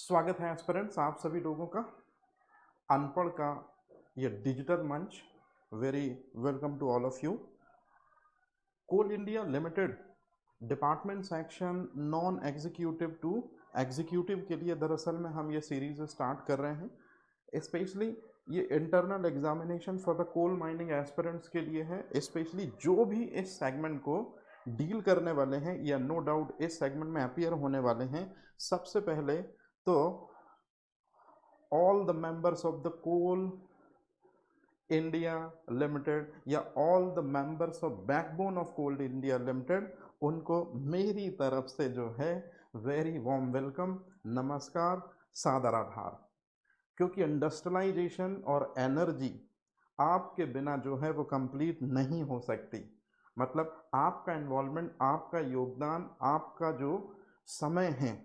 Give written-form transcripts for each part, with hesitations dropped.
स्वागत है एस्पिरेंट्स आप सभी लोगों का अनपढ़ का ये डिजिटल मंच। Very welcome to all of you. Coal India Limited department section non executive to executive के लिए दरअसल में हम ये सीरीज स्टार्ट कर रहे हैं। स्पेशली ये internal examination for the coal mining aspirants के लिए है। स्पेशली जो भी इस सेगमेंट को डील करने वाले हैं या नो डाउट इस सेगमेंट में अपीयर होने वाले हैं, सबसे पहले तो all the members of the coal India Limited या all the members of backbone of Coal India Limited, उनको मेरी तरफ से जो है वेरी वार्म वेलकम, नमस्कार, सादर आभार। क्योंकि इंडस्ट्रियलाइजेशन और एनर्जी आपके बिना जो है वो कंप्लीट नहीं हो सकती। मतलब आपका इन्वॉल्वमेंट, आपका योगदान, आपका जो समय है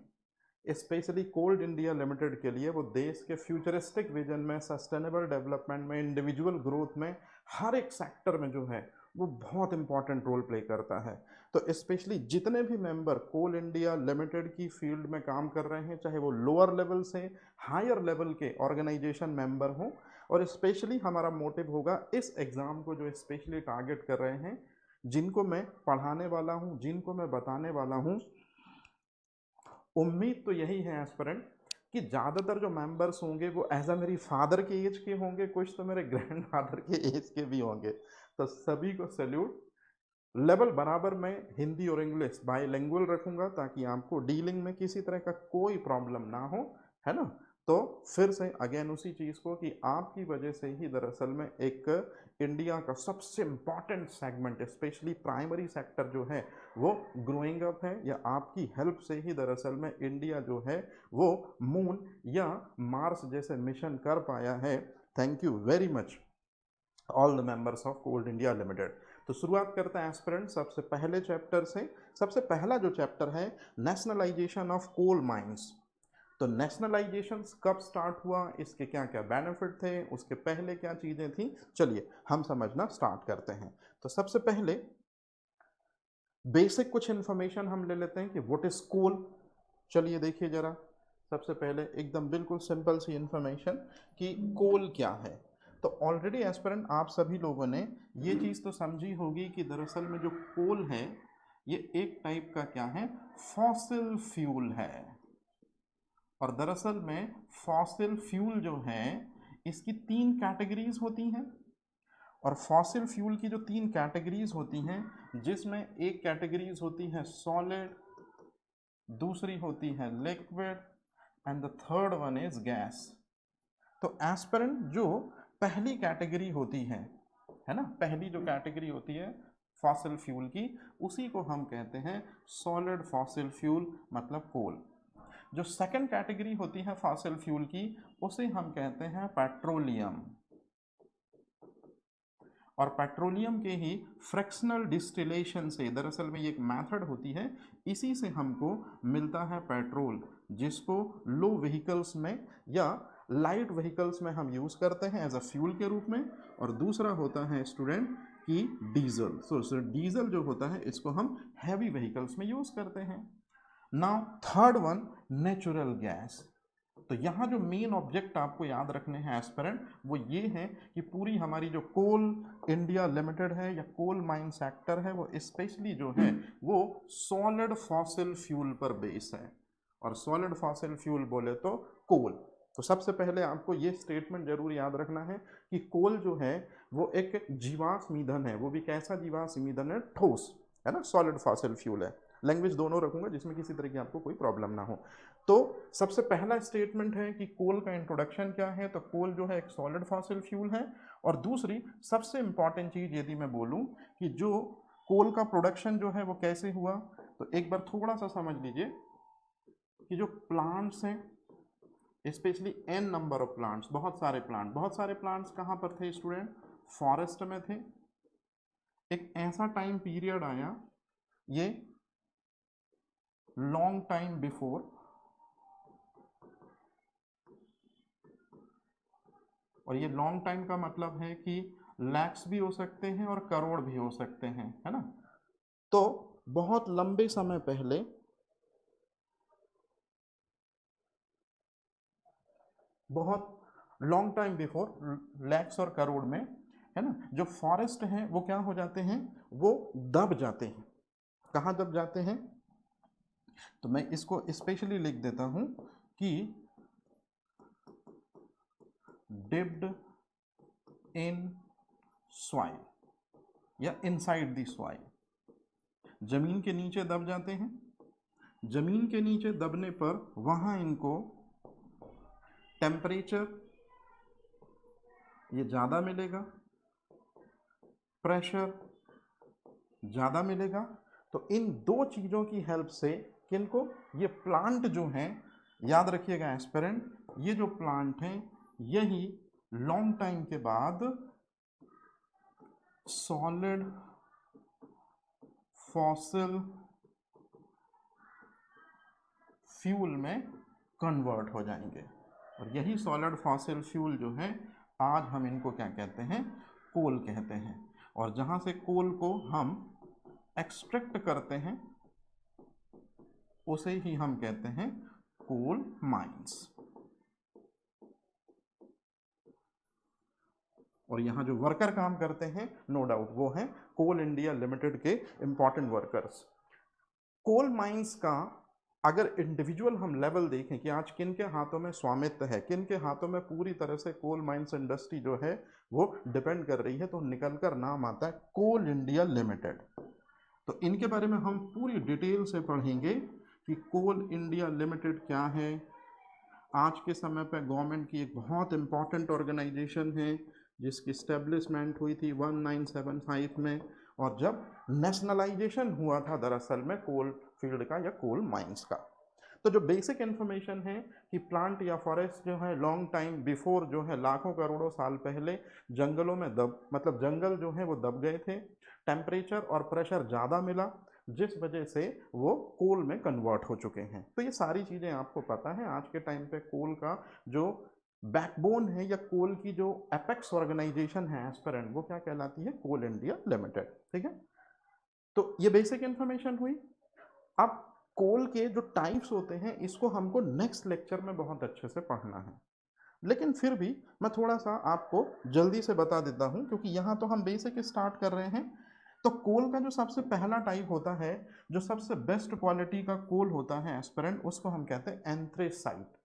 स्पेशली कोल इंडिया लिमिटेड के लिए, वो देश के फ्यूचरिस्टिक विजन में, सस्टेनेबल डेवलपमेंट में, इंडिविजुअल ग्रोथ में, हर एक सेक्टर में जो है वो बहुत इंपॉर्टेंट रोल प्ले करता है। तो स्पेशली जितने भी मेंबर कोल इंडिया लिमिटेड की फील्ड में काम कर रहे हैं, चाहे वो लोअर लेवल से हायर लेवल के ऑर्गेनाइजेशन मेंबर हों, और स्पेशली हमारा मोटिव होगा इस एग्ज़ाम को जो स्पेशली टारगेट कर रहे हैं, जिनको मैं पढ़ाने वाला हूँ, जिनको मैं बताने वाला हूँ, उम्मीद तो यही है एस्पिरेंट कि ज़्यादातर जो मेंबर्स होंगे वो एज अ मेरी फादर के एज के होंगे, कुछ तो मेरे ग्रैंडफादर के एज के भी होंगे। तो सभी को सैल्यूट। लेवल बराबर मैं हिंदी और इंग्लिश बाईलिंगुअल रखूंगा ताकि आपको डीलिंग में किसी तरह का कोई प्रॉब्लम ना हो, है ना। तो फिर से अगेन उसी चीज़ को कि आपकी वजह से ही दरअसल में एक इंडिया का सबसे important segment specially primary sector जो है वो ग्रोइंग अप है, या आपकी हेल्प से ही दरअसल में इंडिया जो है वो मून या मार्स जैसे मिशन कर पाया है। Thank you very much all the members of Coal India Limited. तो शुरुआत करते हैं एस्पिरेंट सबसे पहले चैप्टर से। सबसे पहला जो चैप्टर है नेशनलाइजेशन ऑफ कोल माइंस। तो नेशनलाइजेशन कब स्टार्ट हुआ, इसके क्या क्या बेनिफिट थे, उसके पहले क्या चीज़ें थी, चलिए हम समझना स्टार्ट करते हैं। तो सबसे पहले बेसिक कुछ इन्फॉर्मेशन हम ले लेते हैं कि व्हाट इज कोल। चलिए देखिए जरा, सबसे पहले एकदम बिल्कुल सिंपल सी इन्फॉर्मेशन कि कोल क्या है। तो ऑलरेडी एस्पिरेंट आप सभी लोगों ने ये चीज़ तो समझी होगी कि दरअसल में जो कोल है ये एक टाइप का क्या है, फॉसिल फ्यूल है। और दरअसल में फॉसिल फ्यूल जो है इसकी तीन कैटेगरीज होती हैं। और फॉसिल फ्यूल की जो तीन कैटेगरीज होती हैं, जिसमें एक कैटेगरीज होती है सॉलिड, दूसरी होती है liquid, and the third one is gas. तो एस्पिरेंट जो पहली कैटेगरी होती है ना, पहली जो कैटेगरी होती है फॉसिल फ्यूल की, उसी को हम कहते हैं सॉलिड फॉसिल फ्यूल, मतलब कोल। जो सेकंड कैटेगरी होती है फॉसिल फ्यूल की, उसे हम कहते हैं पेट्रोलियम। और पेट्रोलियम के ही फ्रैक्शनल डिस्टिलेशन से, दरअसल में ये एक मेथड होती है, इसी से हमको मिलता है पेट्रोल, जिसको लो व्हीकल्स में या लाइट व्हीकल्स में हम यूज़ करते हैं एज अ फ्यूल के रूप में। और दूसरा होता है स्टूडेंट की डीजल। सो डीजल जो होता है इसको हम हैवी व्हीकल्स में यूज़ करते हैं। Now third one natural gas. तो यहाँ जो मेन ऑब्जेक्ट आपको याद रखने हैं एस्पिरेंट, वो ये है कि पूरी हमारी जो कोल इंडिया लिमिटेड है या कोल माइन सेक्टर है, वो स्पेशली जो है वो सॉलिड फॉसिल फ्यूल पर बेस है। और सॉलिड फॉसिल फ्यूल बोले तो कोल। तो सबसे पहले आपको ये स्टेटमेंट जरूर याद रखना है कि कोल जो है वो एक जीवाश्म ईंधन है। वो भी कैसा जीवाश्म ईंधन है, ठोस, है ना। सॉलिड फॉसिल फ्यूल है। लैंग्वेज दोनों रखूंगा जिसमें किसी तरह की आपको कोई प्रॉब्लम ना हो। तो सबसे पहला स्टेटमेंट है कि कोल का इंट्रोडक्शन क्या है। तो कोल जो है एक सॉलिड फॉसिल फ्यूल है। और दूसरी सबसे इंपॉर्टेंट चीज यदि मैं बोलूं कि जो कोल का प्रोडक्शन जो है वो कैसे हुआ, तो एक बार थोड़ा सा समझ लीजिए कि जो प्लांट्स हैं, specially an number of plants, बहुत सारे प्लांट्स कहाँ पर थे स्टूडेंट, फॉरेस्ट में थे। एक ऐसा टाइम पीरियड आया, ये लॉन्ग टाइम बिफोर, और ये लॉन्ग टाइम का मतलब है कि लैक्स भी हो सकते हैं और करोड़ भी हो सकते हैं, है ना। तो बहुत लंबे समय पहले बहुत लॉन्ग टाइम बिफोर, लैक्स और करोड़ में, है ना, जो फॉरेस्ट हैं वो क्या हो जाते हैं, वो दब जाते हैं। कहाँ दब जाते हैं, तो मैं इसको स्पेशली लिख देता हूं कि डिप्ड इन सॉइल या इनसाइड द सॉइल, जमीन के नीचे दब जाते हैं। जमीन के नीचे दबने पर वहां इनको टेम्परेचर ये ज़्यादा मिलेगा, प्रेशर ज़्यादा मिलेगा। तो इन दो चीज़ों की हेल्प से किनको, ये प्लांट जो हैं, याद रखिएगा एस्पिरेंट, ये जो प्लांट हैं यही लॉन्ग टाइम के बाद सॉलिड फॉसिल फ्यूल में कन्वर्ट हो जाएंगे। और यही सॉलिड फॉसिल फ्यूल जो है, आज हम इनको क्या कहते हैं, कोल कहते हैं। और जहाँ से कोल को हम एक्सट्रैक्ट करते हैं उसे ही हम कहते हैं कोल माइंस। और यहाँ जो वर्कर काम करते हैं, नो डाउट वो हैं कोल इंडिया लिमिटेड के इंपॉर्टेंट वर्कर्स। कोल माइंस का अगर इंडिविजुअल हम लेवल देखें कि आज किन के हाथों में स्वामित्व है, किन के हाथों में पूरी तरह से कोल माइंस इंडस्ट्री जो है वो डिपेंड कर रही है, तो निकलकर नाम आता है कोल इंडिया लिमिटेड। तो इनके बारे में हम पूरी डिटेल से पढ़ेंगे कि कोल इंडिया लिमिटेड क्या है। आज के समय पर गवर्नमेंट की एक बहुत इंपॉर्टेंट ऑर्गेनाइजेशन है जिसकी स्टेब्लिशमेंट हुई थी 1975 में, और जब नेशनलाइजेशन हुआ था दरअसल में कोल फील्ड का या कोल माइंस का। तो जो बेसिक इन्फॉर्मेशन है कि प्लांट या फॉरेस्ट जो है लॉन्ग टाइम बिफोर जो है लाखों करोड़ों साल पहले जंगलों में मतलब जंगल जो है वो दब गए थे, टेम्परेचर और प्रेशर ज़्यादा मिला जिस वजह से वो कोल में कन्वर्ट हो चुके हैं। तो ये सारी चीज़ें आपको पता है। आज के टाइम पे कोल का जो बैकबोन है या कोल की जो एपेक्स ऑर्गेनाइजेशन है एस्पिरेंट, वो क्या कहलाती है, कोल इंडिया लिमिटेड। ठीक है, तो ये बेसिक इंफॉर्मेशन हुई। अब कोल के जो टाइप्स होते हैं इसको हमको नेक्स्ट लेक्चर में बहुत अच्छे से पढ़ना है, लेकिन फिर भी मैं थोड़ा सा आपको जल्दी से बता देता हूं क्योंकि यहाँ तो हम बेसिक स्टार्ट कर रहे हैं। तो कोल का जो सबसे पहला टाइप होता है, जो सबसे बेस्ट क्वालिटी का कोल होता है एस्पिरेंट, उसको हम कहते हैं एंथ्रेसाइट।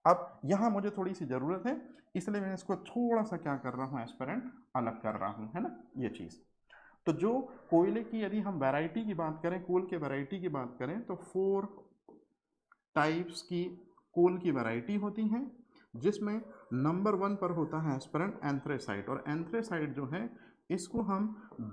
अब यहाँ मुझे थोड़ी सी ज़रूरत है, इसलिए मैं इसको थोड़ा सा क्या कर रहा हूँ एस्पिरेंट, अलग कर रहा हूँ, है ना, ये चीज़। तो जो कोयले की यदि हम वैरायटी की बात करें, कोल के वैरायटी की बात करें, तो 4 टाइप्स की कोल की वैरायटी होती हैं, जिसमें नंबर 1 पर होता है एस्पिरेंट एंथ्रेसाइट। और एंथ्रेसाइट जो है इसको हम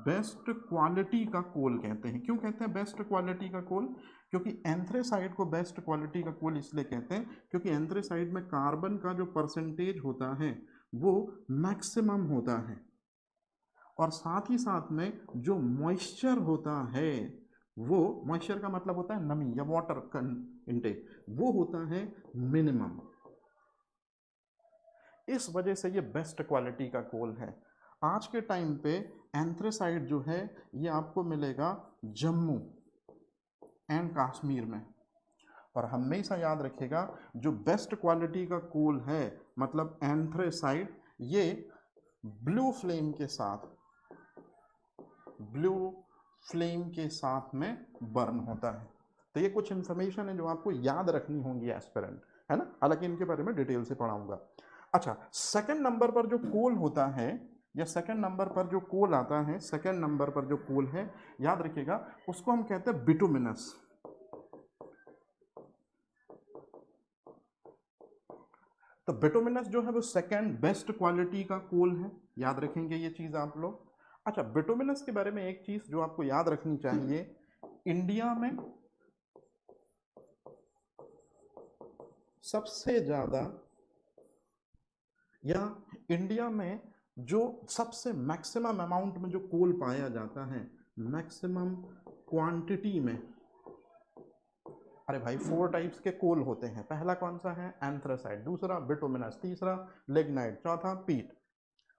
बेस्ट क्वालिटी का कोल कहते हैं। क्यों कहते हैं बेस्ट क्वालिटी का कोल, क्योंकि एंथ्रेसाइट को बेस्ट क्वालिटी का कोल इसलिए कहते हैं क्योंकि एंथ्रेसाइट में कार्बन का जो परसेंटेज होता है वो मैक्सिमम होता है, और साथ ही साथ में जो मॉइस्चर होता है, वो मॉइस्चर का मतलब होता है नमी या वाटर इनटेक, वो होता है मिनिमम। इस वजह से ये बेस्ट क्वालिटी का कोल है। आज के टाइम पे एंथ्रेसाइट जो है ये आपको मिलेगा जम्मू एंड कश्मीर में। और हमेशा याद रखिएगा जो बेस्ट क्वालिटी का कोल है मतलब एंथ्रेसाइट, ये ब्लू फ्लेम के साथ, ब्लू फ्लेम के साथ में बर्न होता है। तो ये कुछ इंफॉर्मेशन है जो आपको याद रखनी होंगी एस्पिरेंट, है ना, हालांकि इनके बारे में डिटेल से पढ़ाऊंगा। अच्छा, सेकंड नंबर पर जो कोल होता है या सेकंड नंबर पर जो कोल आता है, सेकंड नंबर पर जो कोल है याद रखिएगा उसको हम कहते हैं बिटुमिनस। तो बिटुमिनस जो है वो सेकंड बेस्ट क्वालिटी का कोल है, याद रखेंगे ये चीज आप लोग। अच्छा, बिटुमिनस के बारे में एक चीज जो आपको याद रखनी चाहिए, इंडिया में सबसे ज्यादा या इंडिया में जो सबसे मैक्सिमम अमाउंट में जो कोल पाया जाता है, मैक्सिमम क्वांटिटी में, अरे भाई 4 टाइप्स के कोल होते हैं। पहला कौन सा है, एंथ्रासाइट, दूसरा बिटुमिनस, तीसरा लिग्नाइट, चौथा पीट।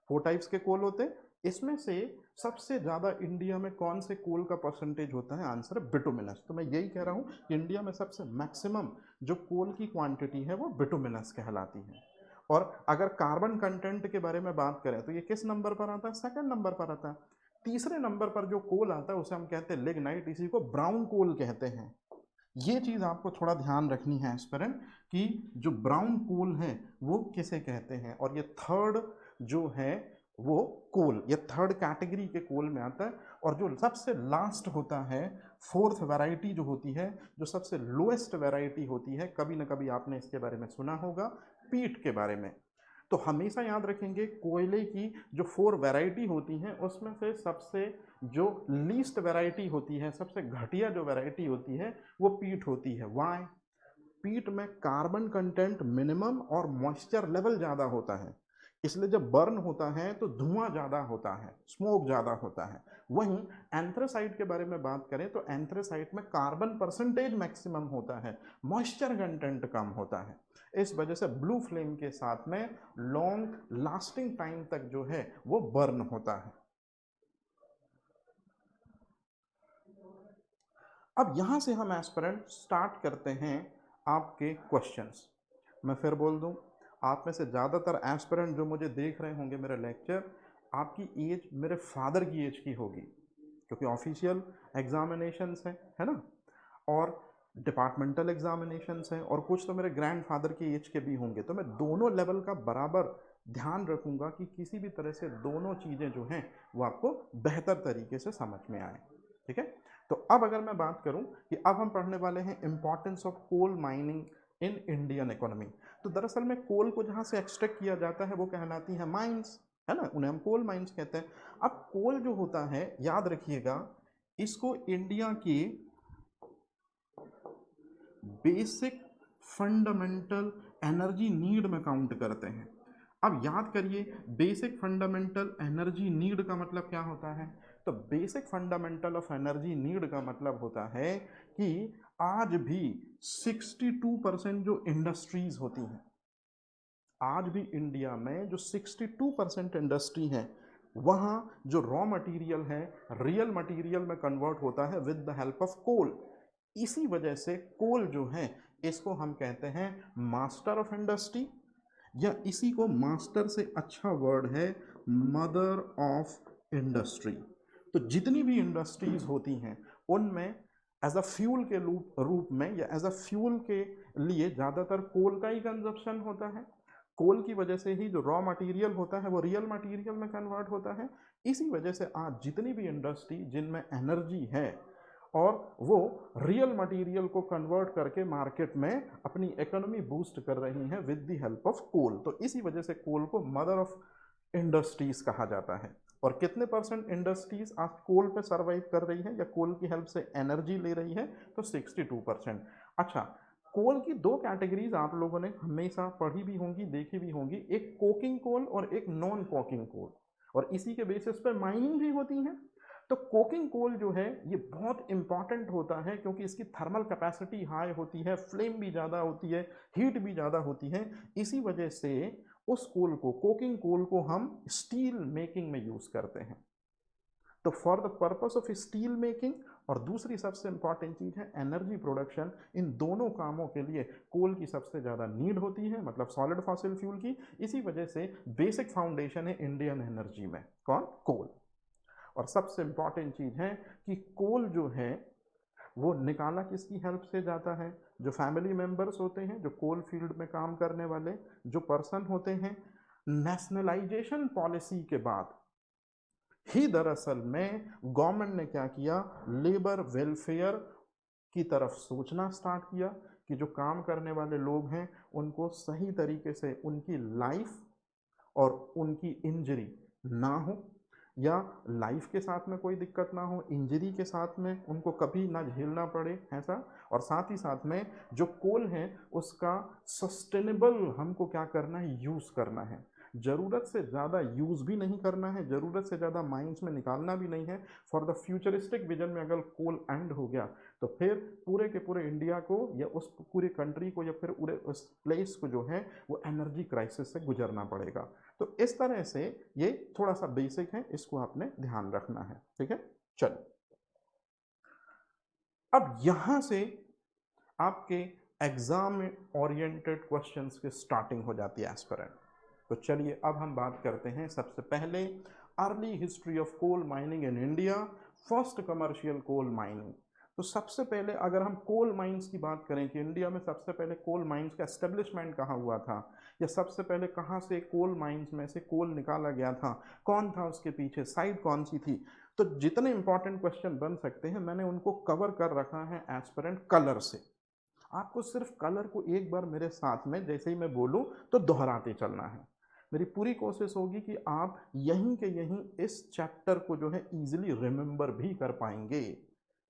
4 टाइप्स के कोल होते हैं। इसमें से सबसे ज़्यादा इंडिया में कौन से कोल का परसेंटेज होता है, आंसर है बिटुमिनस। तो मैं यही कह रहा हूँ कि इंडिया में सबसे मैक्सिमम जो कोल की क्वांटिटी है वो बिटुमिनस कहलाती है। और अगर कार्बन कंटेंट के बारे में बात करें तो ये किस नंबर पर आता है? सेकंड नंबर पर आता है। तीसरे नंबर पर जो कोल आता है उसे हम कहते हैं लिग्नाइट, इसी को ब्राउन कोल कहते हैं। ये चीज आपको थोड़ा ध्यान रखनी है एस्पिरेंट कि जो ब्राउन कोल है वो किसे कहते हैं, और ये थर्ड जो है वो कोल, ये थर्ड कैटेगरी के कोल में आता है। और जो सबसे लास्ट होता है, फोर्थ वैरायटी जो होती है, जो सबसे लोएस्ट वैरायटी होती है, कभी ना कभी आपने इसके बारे में सुना होगा, पीट के बारे में। तो हमेशा याद रखेंगे कोयले की जो 4 वैरायटी होती हैं उसमें से सबसे जो लीस्ट वैरायटी होती है, सबसे घटिया जो वैरायटी होती है वो पीट होती है। वाई? पीट में कार्बन कंटेंट मिनिमम और मॉइस्चर लेवल ज़्यादा होता है, इसलिए जब बर्न होता है तो धुआं ज़्यादा होता है, स्मोक ज़्यादा होता है। वहीं एंथ्रेसाइट के बारे में बात करें तो एंथ्रेसाइट में कार्बन परसेंटेज मैक्सिमम होता है, मॉइस्चर कंटेंट कम होता है। इस वजह से ब्लू फ्लेम के साथ में लॉन्ग लास्टिंग टाइम तक जो है वो बर्न होता है। अब यहां से हम एस्पिरेंट स्टार्ट करते हैं आपके क्वेश्चंस। मैं फिर बोल दूं, आप में से ज़्यादातर एस्पिरेंट जो मुझे देख रहे होंगे मेरा लेक्चर, आपकी एज मेरे फादर की एज की होगी, क्योंकि ऑफिशियल एग्जामिनेशंस हैं, है ना, और डिपार्टमेंटल एग्जामिनेशंस हैं, और कुछ तो मेरे ग्रैंडफादर की एज के भी होंगे। तो मैं दोनों लेवल का बराबर ध्यान रखूंगा कि किसी भी तरह से दोनों चीज़ें जो हैं वो आपको बेहतर तरीके से समझ में आए। ठीक है, तो अब अगर मैं बात करूं कि अब हम पढ़ने वाले हैं importance of coal mining in Indian economy. तो दरअसल में कोल को जहां से एक्सट्रैक्ट किया जाता है वो कहलाती है माइंस, है ना, उन्हें हम कोल माइंस कहते हैं। अब कोल जो होता है, याद रखिएगा, इसको इंडिया की बेसिक फंडामेंटल एनर्जी नीड में काउंट करते हैं। अब याद करिए, बेसिक फंडामेंटल एनर्जी नीड का मतलब क्या होता है? तो basic fundamental of energy need का मतलब होता है कि आज भी 62% जो इंडस्ट्रीज होती हैं, आज भी इंडिया में जो 62% इंडस्ट्री है, वहाँ जो रॉ मटेरियल है रियल मटेरियल में कन्वर्ट होता है with the help of coal. इसी वजह से कोल जो है इसको हम कहते हैं मास्टर ऑफ इंडस्ट्री, या इसी को मास्टर से अच्छा वर्ड है मदर ऑफ इंडस्ट्री। तो जितनी भी इंडस्ट्रीज होती हैं उनमें एज अ फ्यूल के रूप में या एज अ फ्यूल के लिए ज़्यादातर कोल का ही कंजप्शन होता है। कोल की वजह से ही जो रॉ मटेरियल होता है वो रियल मटेरियल में कन्वर्ट होता है। इसी वजह से आज जितनी भी इंडस्ट्री जिनमें एनर्जी है और वो रियल मटेरियल को कन्वर्ट करके मार्केट में अपनी इकोनॉमी बूस्ट कर रही हैं with the help of coal, तो इसी वजह से कोल को मदर ऑफ इंडस्ट्रीज कहा जाता है। और कितने परसेंट इंडस्ट्रीज आज कोल पे सर्वाइव कर रही है या कोल की हेल्प से एनर्जी ले रही है? तो 62%। अच्छा, कोल की दो कैटेगरीज आप लोगों ने हमेशा पढ़ी भी होंगी, देखी भी होंगी, एक कोकिंग कोल और एक नॉन कोकिंग कोल, और इसी के बेसिस पे माइनिंग भी होती है। तो कोकिंग कोल जो है ये बहुत इंपॉर्टेंट होता है क्योंकि इसकी थर्मल कैपेसिटी हाई होती है, फ्लेम भी ज़्यादा होती है, हीट भी ज़्यादा होती है। इसी वजह से उस कोल को, कोकिंग कोल को, हम स्टील मेकिंग में यूज़ करते हैं। तो for the purpose of steel making और दूसरी सबसे इंपॉर्टेंट चीज़ है एनर्जी प्रोडक्शन, इन दोनों कामों के लिए कोल की सबसे ज़्यादा नीड होती है, मतलब सॉलिड फॉसिल फ्यूल की। इसी वजह से बेसिक फाउंडेशन है इंडियन एनर्जी में कौन? कोल। और सबसे इंपॉर्टेंट चीज़ है कि कोल जो है वो निकाला किसकी हेल्प से जाता है? जो फैमिली मेंबर्स होते हैं, जो कोल फील्ड में काम करने वाले जो पर्सन होते हैं, नेशनलाइजेशन पॉलिसी के बाद ही दरअसल में गवर्नमेंट ने क्या किया, लेबर वेलफेयर की तरफ सोचना स्टार्ट किया कि जो काम करने वाले लोग हैं उनको सही तरीके से उनकी लाइफ और उनकी इंजरी ना हो, या लाइफ के साथ में कोई दिक्कत ना हो, इंजरी के साथ में उनको कभी ना झेलना पड़े ऐसा। और साथ ही साथ में जो कोल है उसका सस्टेनेबल हमको क्या करना है, यूज़ करना है। ज़रूरत से ज़्यादा यूज़ भी नहीं करना है, ज़रूरत से ज़्यादा माइंस में निकालना भी नहीं है। फॉर द फ्यूचरिस्टिक विजन में अगर कोल एंड हो गया तो फिर पूरे के पूरे इंडिया को या उस पूरे कंट्री को या फिर पूरे उस प्लेस को जो है वो एनर्जी क्राइसिस से गुजरना पड़ेगा। तो इस तरह से ये थोड़ा सा बेसिक है, इसको आपने ध्यान रखना है। ठीक है, चलो अब यहां से आपके एग्जाम ओरिएंटेड क्वेश्चंस की स्टार्टिंग हो जाती है एस्पिरेंट। तो चलिए अब हम बात करते हैं सबसे पहले early history of coal mining in India, first commercial coal mining. तो सबसे पहले अगर हम कोल माइंस की बात करें कि इंडिया में सबसे पहले कोल माइंस का एस्टेब्लिशमेंट कहाँ हुआ था, या सबसे पहले कहाँ से कोल माइंस में से कोल निकाला गया था, कौन था उसके पीछे, साइट कौन सी थी, तो जितने इंपॉर्टेंट क्वेश्चन बन सकते हैं मैंने उनको कवर कर रखा है एस्पिरेंट कलर से। आपको सिर्फ कलर को एक बार मेरे साथ में जैसे ही मैं बोलूं तो दोहराते चलना है। मेरी पूरी कोशिश होगी कि आप यहीं के यहीं इस चैप्टर को जो है इजीली रिमेंबर भी कर पाएंगे।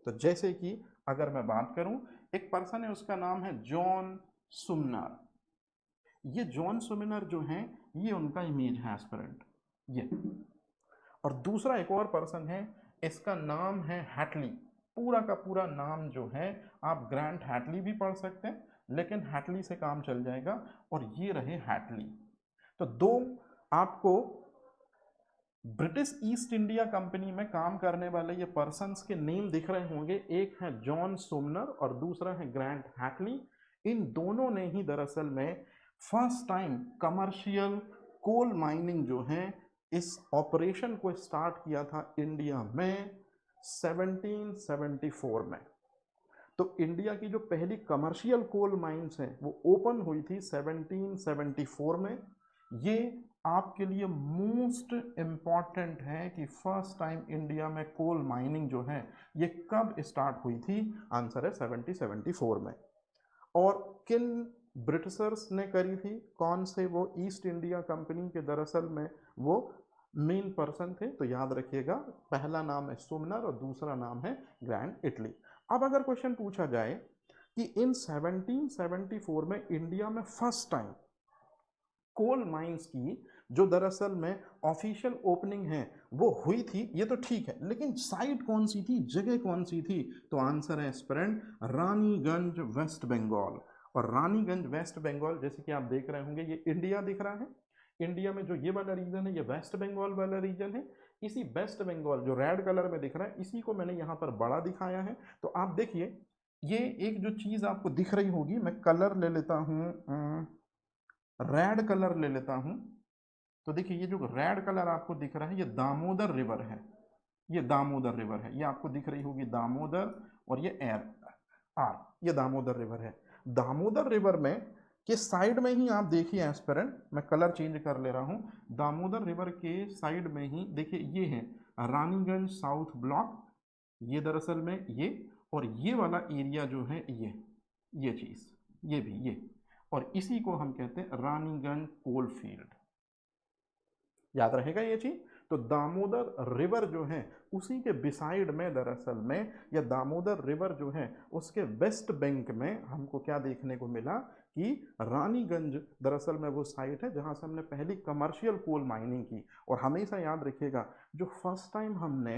तो जैसे कि अगर मैं बात करूं, एक पर्सन है उसका नाम है जॉन सुमनर। ये जॉन सुमनर जो है ये उनका इमेज है एस्पिरेंट ये। और दूसरा एक और पर्सन है, इसका नाम है हैटली। पूरा का पूरा नाम जो है आप ग्रांट हैटली भी पढ़ सकते हैं, लेकिन हैटली से काम चल जाएगा। और ये रहे हैटली। तो दो आपको ब्रिटिश ईस्ट इंडिया कंपनी में काम करने वाले ये पर्सन्स के नेम दिख रहे होंगे, एक है जॉन सोमनर और दूसरा है ग्रांट हैटली। इन दोनों ने ही दरअसल में first time commercial coal mining जो है इस ऑपरेशन को स्टार्ट किया था इंडिया में 1774 में। तो इंडिया की जो पहली कमर्शियल कोल माइंस है वो ओपन हुई थी 1774 में। ये आपके लिए मोस्ट इम्पॉर्टेंट है कि फर्स्ट टाइम इंडिया में कोल माइनिंग जो है ये कब स्टार्ट हुई थी, आंसर है 1774 में। और किन ब्रिटिशर्स ने करी थी, कौन से, वो ईस्ट इंडिया कंपनी के दरअसल में वो मेन पर्सन थे। तो याद रखिएगा पहला नाम है सुमनर और दूसरा नाम है ग्रैंड इटली। अब अगर क्वेश्चन पूछा जाए कि इन 1774 में इंडिया में फर्स्ट टाइम कोल माइंस की जो दरअसल में ऑफिशियल ओपनिंग है वो हुई थी, ये तो ठीक है, लेकिन साइट कौन सी थी, जगह कौन सी थी, तो आंसर है एस्पिरेंट रानीगंज वेस्ट बंगाल। और रानीगंज वेस्ट बंगाल जैसे कि आप देख रहे होंगे ये इंडिया दिख रहा है, इंडिया में जो ये वाला रीजन है ये वेस्ट बंगाल वाला रीजन है। इसी वेस्ट बंगाल जो रेड कलर में दिख रहा है इसी को मैंने यहाँ पर बड़ा दिखाया है। तो आप देखिए ये एक जो चीज़ आपको दिख रही होगी, मैं कलर ले लेता हूँ, रेड कलर ले लेता हूँ। तो देखिए ये जो रेड कलर आपको दिख रहा है ये दामोदर रिवर है, ये दामोदर रिवर है, ये आपको दिख रही होगी दामोदर, और ये आर, ये दामोदर रिवर है। दामोदर रिवर में के साइड में ही आप देखिए एस्पिरेंट, मैं कलर चेंज कर ले रहा हूँ, दामोदर रिवर के साइड में ही देखिए ये है रानीगंज साउथ ब्लॉक, ये दरअसल में ये, और ये वाला एरिया जो है ये चीज़, ये भी ये, और इसी को हम कहते हैं रानीगंज कोल फील्ड। याद रहेगा ये चीज। तो दामोदर रिवर जो है उसी के बिसाइड में दरअसल में, या दामोदर रिवर जो है उसके वेस्ट बैंक में हमको क्या देखने को मिला कि रानीगंज दरअसल में वो साइट है जहां से हमने पहली कमर्शियल कोल माइनिंग की। और हमेशा याद रखिएगा जो फर्स्ट टाइम हमने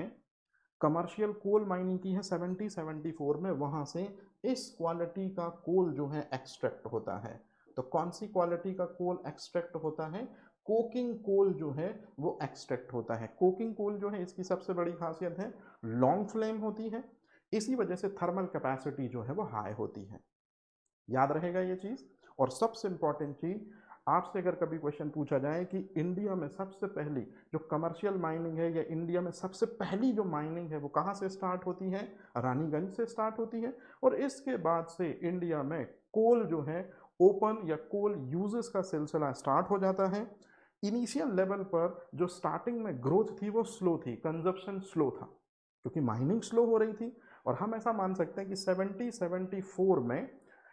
कमर्शियल कोल माइनिंग की है 1774 में, वहां से इस क्वालिटी का कोल जो है एक्सट्रैक्ट होता है। तो कौन सी क्वालिटी का कोल एक्सट्रैक्ट होता है, कोकिंग कोल जो है वो एक्सट्रैक्ट होता है। कोकिंग कोल जो है इसकी सबसे बड़ी खासियत है लॉन्ग फ्लेम होती है, इसी वजह से थर्मल कैपेसिटी जो है वो हाई होती है। याद रहेगा ये चीज़। और सबसे इंपॉर्टेंट चीज़, आपसे अगर कभी क्वेश्चन पूछा जाए कि इंडिया में सबसे पहली जो कमर्शियल माइनिंग है या इंडिया में सबसे पहली जो माइनिंग है वो कहाँ से स्टार्ट होती है, रानीगंज से स्टार्ट होती है। और इसके बाद से इंडिया में कोल जो है ओपन या कोल यूजेस का सिलसिला स्टार्ट हो जाता है। इनिशियल लेवल पर जो स्टार्टिंग में ग्रोथ थी वो स्लो थी, कंजप्शन स्लो था क्योंकि माइनिंग स्लो हो रही थी। और हम ऐसा मान सकते हैं कि 1774 में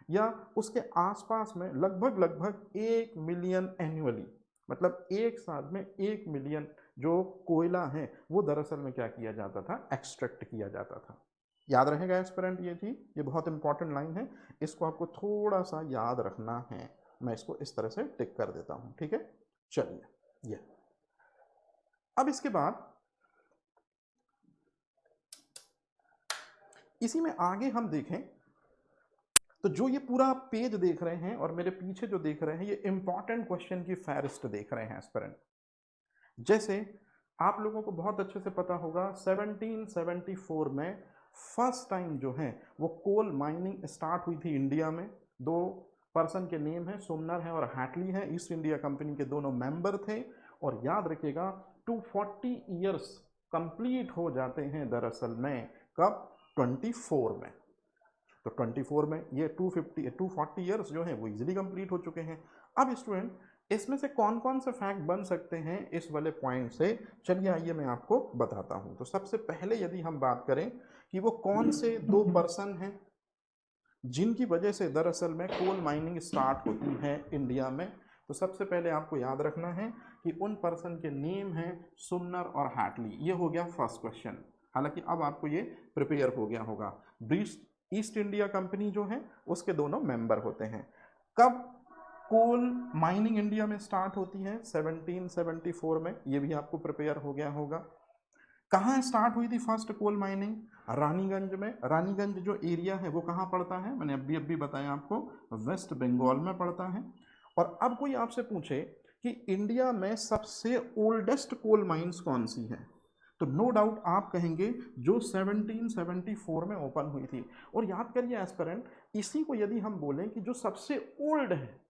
या उसके आसपास में लगभग 1 मिलियन एनुअली, मतलब एक साल में 1 मिलियन जो कोयला है वो दरअसल में क्या किया जाता था, एक्सट्रैक्ट किया जाता था। याद रहेगा एस्पिरेंट ये चीज़, ये बहुत इंपॉर्टेंट लाइन है, इसको आपको थोड़ा सा याद रखना है। मैं इसको इस तरह से टिक कर देता हूँ, ठीक है। चलिए ये अब इसके बाद इसी में आगे हम देखें तो जो ये पूरा पेज देख रहे हैं और मेरे पीछे जो देख रहे हैं ये इंपॉर्टेंट क्वेश्चन की फहरिस्त देख रहे हैं एस्पिरेंट। जैसे आप लोगों को बहुत अच्छे से पता होगा 1774 में फर्स्ट टाइम जो है वो कोल माइनिंग स्टार्ट हुई थी इंडिया में। दो पर्सन के नेम है, सुमनर है और हैटली है, ईस्ट इंडिया कंपनी के दोनों मेंबर थे। और याद रखिएगा 240 ईयर्स कंप्लीट हो जाते हैं दरअसल में, कब? 24 में। तो 24 में ये 240 ईयर्स जो है वो इजीली कंप्लीट हो चुके हैं। अब स्टूडेंट इसमें से कौन कौन से फैक्ट बन सकते हैं इस वाले पॉइंट से, चलिए आइए मैं आपको बताता हूं। तो सबसे पहले यदि हम बात करें कि वो कौन से दो पर्सन हैं जिनकी वजह से दरअसल में कोल माइनिंग स्टार्ट होती है इंडिया में, तो सबसे पहले आपको याद रखना है कि उन पर्सन के नेम हैं सुमनर और हैटली। ये हो गया फर्स्ट क्वेश्चन। हालांकि अब आपको ये प्रिपेयर हो गया होगा। ब्रिटिश ईस्ट इंडिया कंपनी जो है उसके दोनों मेंबर होते हैं। कब कोल माइनिंग इंडिया में स्टार्ट होती है? 1774 में। ये भी आपको प्रिपेयर हो गया होगा। कहाँ स्टार्ट हुई थी फर्स्ट कोल माइनिंग? रानीगंज में। रानीगंज जो एरिया है वो कहाँ पड़ता है? मैंने अभी बताया आपको, वेस्ट बंगाल में पड़ता है। और अब कोई आपसे पूछे कि इंडिया में सबसे ओल्डेस्ट कोल माइंस कौन सी है, तो नो डाउट आप कहेंगे जो 1774 में ओपन हुई थी। और याद करिए एस्पिरेंट, इसी को यदि हम बोलें कि जो सबसे ओल्ड है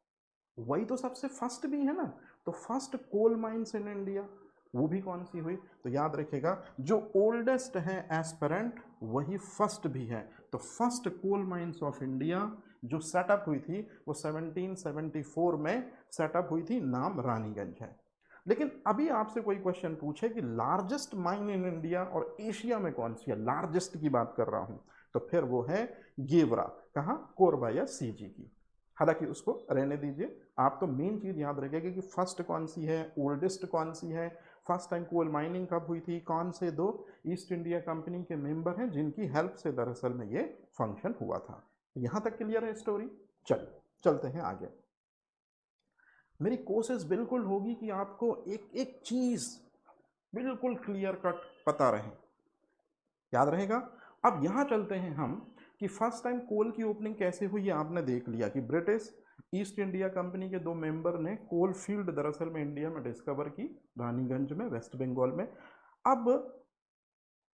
वही तो सबसे फर्स्ट भी है ना, तो first coal mines in India वो भी कौन सी हुई? तो याद रखिएगा जो ओल्डेस्ट है एस्पिरेंट वही फर्स्ट भी है। तो first coal mines of India जो सेटअप हुई थी वो 1774 में सेटअप हुई थी, नाम रानीगंज है। लेकिन अभी आपसे कोई क्वेश्चन पूछे कि लार्जेस्ट माइन इन इंडिया और एशिया में कौन सी है, लार्जेस्ट की बात कर रहा हूं, तो फिर वो है गेवरा। कहाँ? कोरबा या सीजी की। हालांकि उसको रहने दीजिए, आप तो मेन चीज याद रखिएगा कि फर्स्ट कौन सी है, ओल्डेस्ट कौन सी है, फर्स्ट टाइम कोल माइनिंग कब हुई थी, कौन से दो ईस्ट इंडिया कंपनी के मेंबर हैं जिनकी हेल्प से दरअसल में ये फंक्शन हुआ था। यहां तक क्लियर है स्टोरी? चलिए चलते हैं आगे। मेरी कोशिश बिल्कुल होगी कि आपको एक एक चीज बिल्कुल क्लियर कट पता रहे, याद रहेगा। अब यहां चलते हैं हम कि फर्स्ट टाइम कोल की ओपनिंग कैसे हुई है। आपने देख लिया कि ब्रिटिश ईस्ट इंडिया कंपनी के दो मेंबर ने कोल फील्ड दरअसल में इंडिया में डिस्कवर की, रानीगंज में, वेस्ट बंगाल में। अब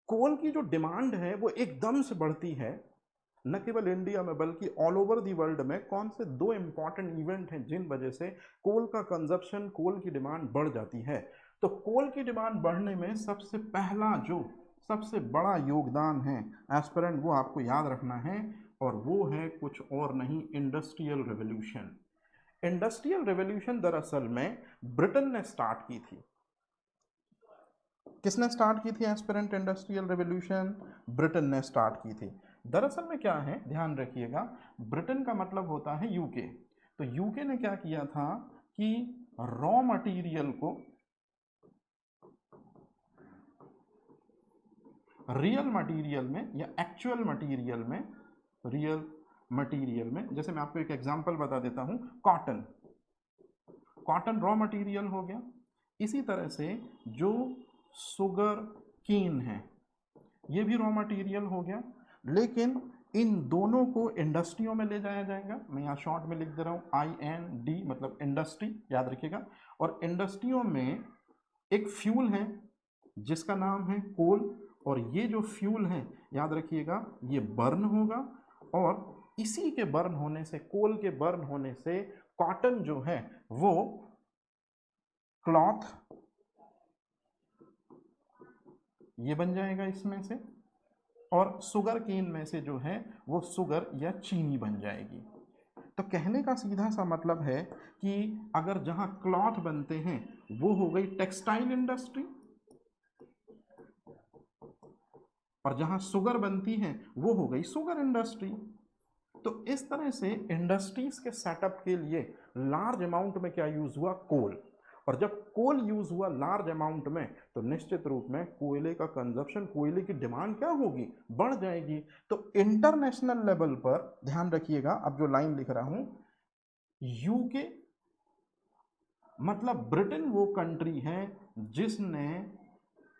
कोल की जो डिमांड है वो एकदम से बढ़ती है, न केवल इंडिया में बल्कि ऑल ओवर दी वर्ल्ड में। कौन से दो इंपॉर्टेंट इवेंट हैं जिन वजह से कोल का कंजप्शन, कोल की डिमांड बढ़ जाती है? तो कोल की डिमांड बढ़ने में सबसे पहला जो सबसे बड़ा योगदान है एस्पिरेंट, वो आपको याद रखना है, और वो है कुछ और नहीं, इंडस्ट्रियल रेवोल्यूशन। इंडस्ट्रियल रेवोल्यूशन दरअसल में ब्रिटेन ने स्टार्ट की थी। किसने स्टार्ट की थी एस्पिरेंट? इंडस्ट्रियल रेवोल्यूशन ब्रिटेन ने स्टार्ट की थी। दरअसल में क्या है, ध्यान रखिएगा, ब्रिटेन का मतलब होता है यूके। तो यूके ने क्या किया था कि रॉ मटेरियल को रियल मटेरियल में या एक्चुअल मटेरियल में, रियल मटेरियल में, जैसे मैं आपको एक एग्जांपल बता देता हूं, कॉटन। कॉटन रॉ मटेरियल हो गया। इसी तरह से जो सुगर केन है ये भी रॉ मटेरियल हो गया। लेकिन इन दोनों को इंडस्ट्रियों में ले जाया जाएगा। मैं यहाँ शॉर्ट में लिख दे रहा हूँ IND, मतलब इंडस्ट्री, याद रखिएगा। और इंडस्ट्रियों में एक फ्यूल है जिसका नाम है कोल, और ये जो फ्यूल है याद रखिएगा ये बर्न होगा, और इसी के बर्न होने से, कोल के बर्न होने से कॉटन जो है वो क्लॉथ ये बन जाएगा इसमें से, और शुगर केन में से जो है वो शुगर या चीनी बन जाएगी। तो कहने का सीधा सा मतलब है कि अगर जहां क्लॉथ बनते हैं वो हो गई टेक्सटाइल इंडस्ट्री, और जहां शुगर बनती है वो हो गई शुगर इंडस्ट्री। तो इस तरह से इंडस्ट्रीज के सेटअप के लिए लार्ज अमाउंट में क्या यूज हुआ? कोल। और जब कोल यूज हुआ लार्ज अमाउंट में तो निश्चित रूप में कोयले का कंजप्शन, कोयले की डिमांड क्या होगी? बढ़ जाएगी। तो इंटरनेशनल लेवल पर ध्यान रखिएगा, अब जो लाइन लिख रहा हूं, यूके मतलब ब्रिटेन वो कंट्री है जिसने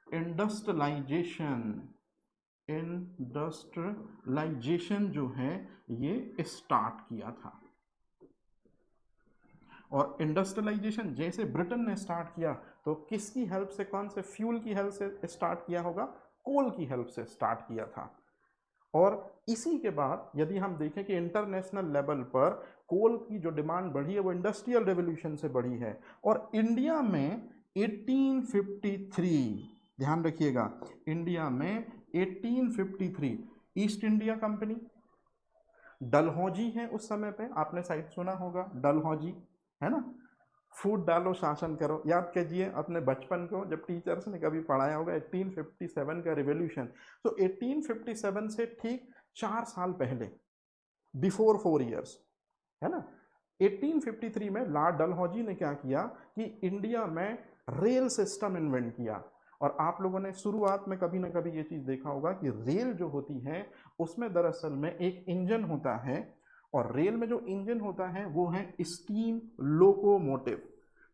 इंडस्ट्रियलाइजेशन जो है ये स्टार्ट किया था। और इंडस्ट्रियलाइजेशन जैसे ब्रिटेन ने स्टार्ट किया तो किसकी हेल्प से, कौन से फ्यूल की हेल्प से स्टार्ट किया होगा? कोल की हेल्प से स्टार्ट किया था। और इसी के बाद यदि हम देखें कि इंटरनेशनल लेवल पर कोल की जो डिमांड बढ़ी है वो इंडस्ट्रियल रेवोल्यूशन से बढ़ी है। और इंडिया में 1853, ध्यान रखिएगा, इंडिया में 1853 ईस्ट इंडिया कंपनी, डलहौजी है उस समय पे, आपने शायद सुना होगा डलहौजी, है ना, फूट डालो शासन करो, याद कीजिए अपने बचपन को जब टीचर्स ने कभी पढ़ाया होगा 1857 का रिवॉल्यूशन। तो 1857 से ठीक 4 साल पहले, बिफोर 4 ईयर्स, है ना, 1853 में लॉर्ड डलहौजी ने क्या किया कि इंडिया में रेल सिस्टम इन्वेंट किया। और आप लोगों ने शुरुआत में कभी ना कभी ये चीज़ देखा होगा कि रेल जो होती है उसमें दरअसल में एक इंजन होता है, और रेल में जो इंजन होता है वो है स्टीम लोकोमोटिव।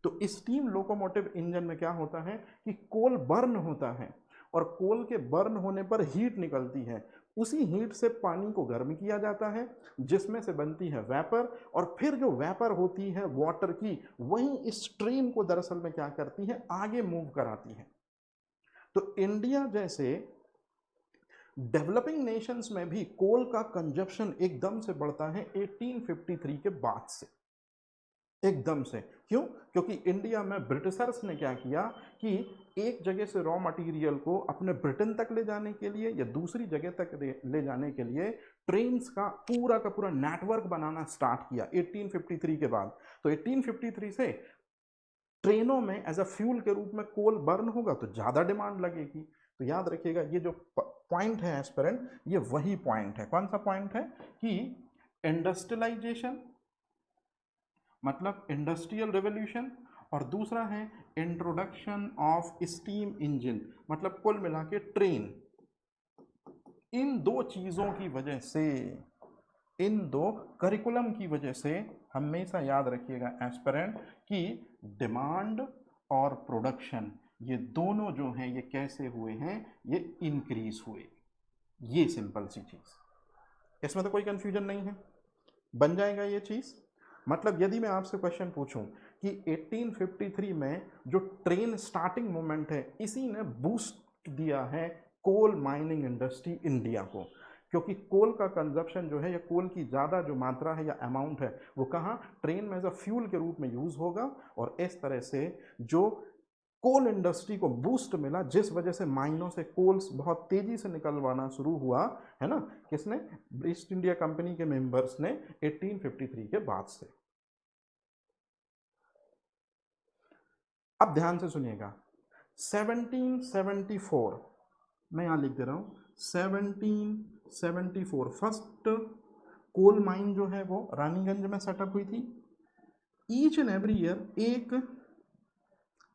तो स्टीम लोकोमोटिव इंजन में क्या होता है कि कोल बर्न होता है, और कोल के बर्न होने पर हीट निकलती है, उसी हीट से पानी को गर्म किया जाता है जिसमें से बनती है वेपर, और फिर जो वेपर होती है वाटर की वही इस स्ट्रीम को दरअसल में क्या करती है, आगे मूव कराती है। तो इंडिया जैसे डेवलपिंग नेशंस में भी कोल का कंजप्शन एकदम से बढ़ता है 1853 के बाद से, एकदम से। क्यों? क्योंकि इंडिया में ब्रिटिशर्स ने क्या किया कि एक जगह से रॉ मटेरियल को अपने ब्रिटेन तक ले जाने के लिए या दूसरी जगह तक ले जाने के लिए ट्रेन्स का पूरा नेटवर्क बनाना स्टार्ट किया 1853 के बाद। तो 1853 से ट्रेनों में एज अ फ्यूल के रूप में कोल बर्न होगा तो ज़्यादा डिमांड लगेगी। तो याद रखिएगा ये जो पॉइंट है एस्पिरेंट, ये वही पॉइंट है। कौन सा पॉइंट है कि इंडस्ट्रियलाइजेशन मतलब इंडस्ट्रियल रेवोल्यूशन, और दूसरा है इंट्रोडक्शन ऑफ स्टीम इंजन मतलब कुल मिला के ट्रेन। इन दो चीज़ों की वजह से, इन दो करिकुलम की वजह से हमेशा याद रखिएगा एस्पिरेंट कि डिमांड और प्रोडक्शन ये दोनों जो हैं ये कैसे हुए हैं, ये इंक्रीज हुए। ये सिंपल सी चीज़, इसमें तो कोई कंफ्यूजन नहीं है, बन जाएगा ये चीज़। मतलब यदि मैं आपसे क्वेश्चन पूछूं कि 1853 में जो ट्रेन स्टार्टिंग मोमेंट है इसी ने बूस्ट दिया है कोल माइनिंग इंडस्ट्री इंडिया को, क्योंकि कोल का कंजप्शन जो है या कोल की ज़्यादा जो मात्रा है या अमाउंट है वो कहाँ, ट्रेन में एज अ फ्यूल के रूप में यूज़ होगा। और इस तरह से जो कोल इंडस्ट्री को बूस्ट मिला जिस वजह से माइनों से कोल्स बहुत तेजी से निकलवाना शुरू हुआ, है ना, किसने, ईस्ट इंडिया कंपनी के मेंबर्स ने 1853 के बाद से। अब ध्यान से सुनिएगा, 1774 मैं यहां लिख दे रहा हूं, 1774 फर्स्ट कोल माइन जो है वो रानीगंज में सेटअप हुई थी। ईच एंड एवरी ईयर एक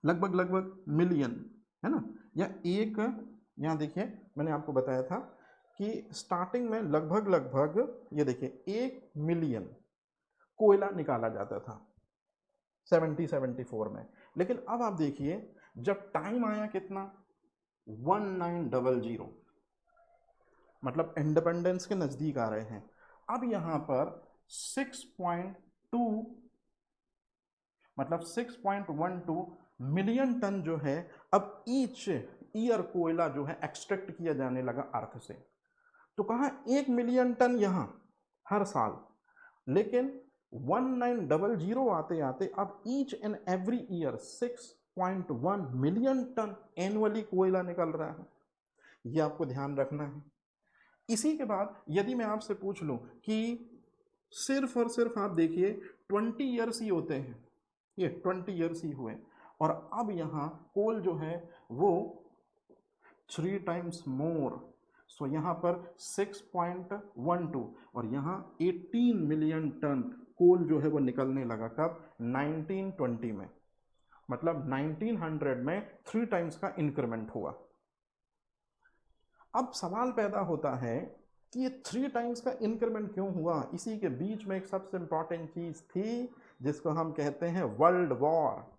लगभग मिलियन, है ना, या एक, यहाँ देखिए मैंने आपको बताया था कि स्टार्टिंग में लगभग ये देखिए 1 मिलियन कोयला निकाला जाता था 1774 में। लेकिन अब आप देखिए जब टाइम आया कितना, 1900, मतलब इंडिपेंडेंस के नज़दीक आ रहे हैं, अब यहाँ पर 6.2 मतलब 6.12 मिलियन टन जो है अब ईच ईयर कोयला जो है एक्सट्रैक्ट किया जाने लगा अर्थ से। तो कहाँ 1 मिलियन टन यहाँ हर साल, लेकिन 1900 आते आते अब each and every year 6.1 million ton annually कोयला निकल रहा है। ये आपको ध्यान रखना है। इसी के बाद यदि मैं आपसे पूछ लूं कि सिर्फ और सिर्फ आप देखिए 20 ईयर्स ही होते हैं, ये 20 ईयर्स ही हुए, और अब यहाँ कोल जो है वो 3 टाइम्स मोर, सो यहाँ पर 6.12 और यहाँ 18 मिलियन टन कोल जो है वो निकलने लगा। कब, 1920 में, मतलब 1900 में 3 टाइम्स का इंक्रीमेंट हुआ। अब सवाल पैदा होता है कि ये 3 टाइम्स का इंक्रीमेंट क्यों हुआ। इसी के बीच में एक सबसे इंपॉर्टेंट चीज़ थी जिसको हम कहते हैं वर्ल्ड वॉर।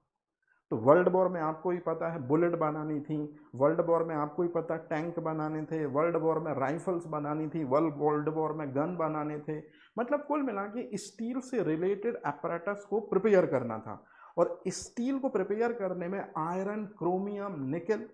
तो वर्ल्ड वॉर में आपको ही पता है बुलेट बनानी थी, वर्ल्ड वॉर में आपको ही पता टैंक बनाने थे, वर्ल्ड वॉर में राइफल्स बनानी थी, वर्ल्ड वॉर में गन बनाने थे। मतलब कुल मिला के स्टील से रिलेटेड apparatus को प्रिपेयर करना था। और स्टील को प्रिपेयर करने में आयरन, क्रोमियम, निकल,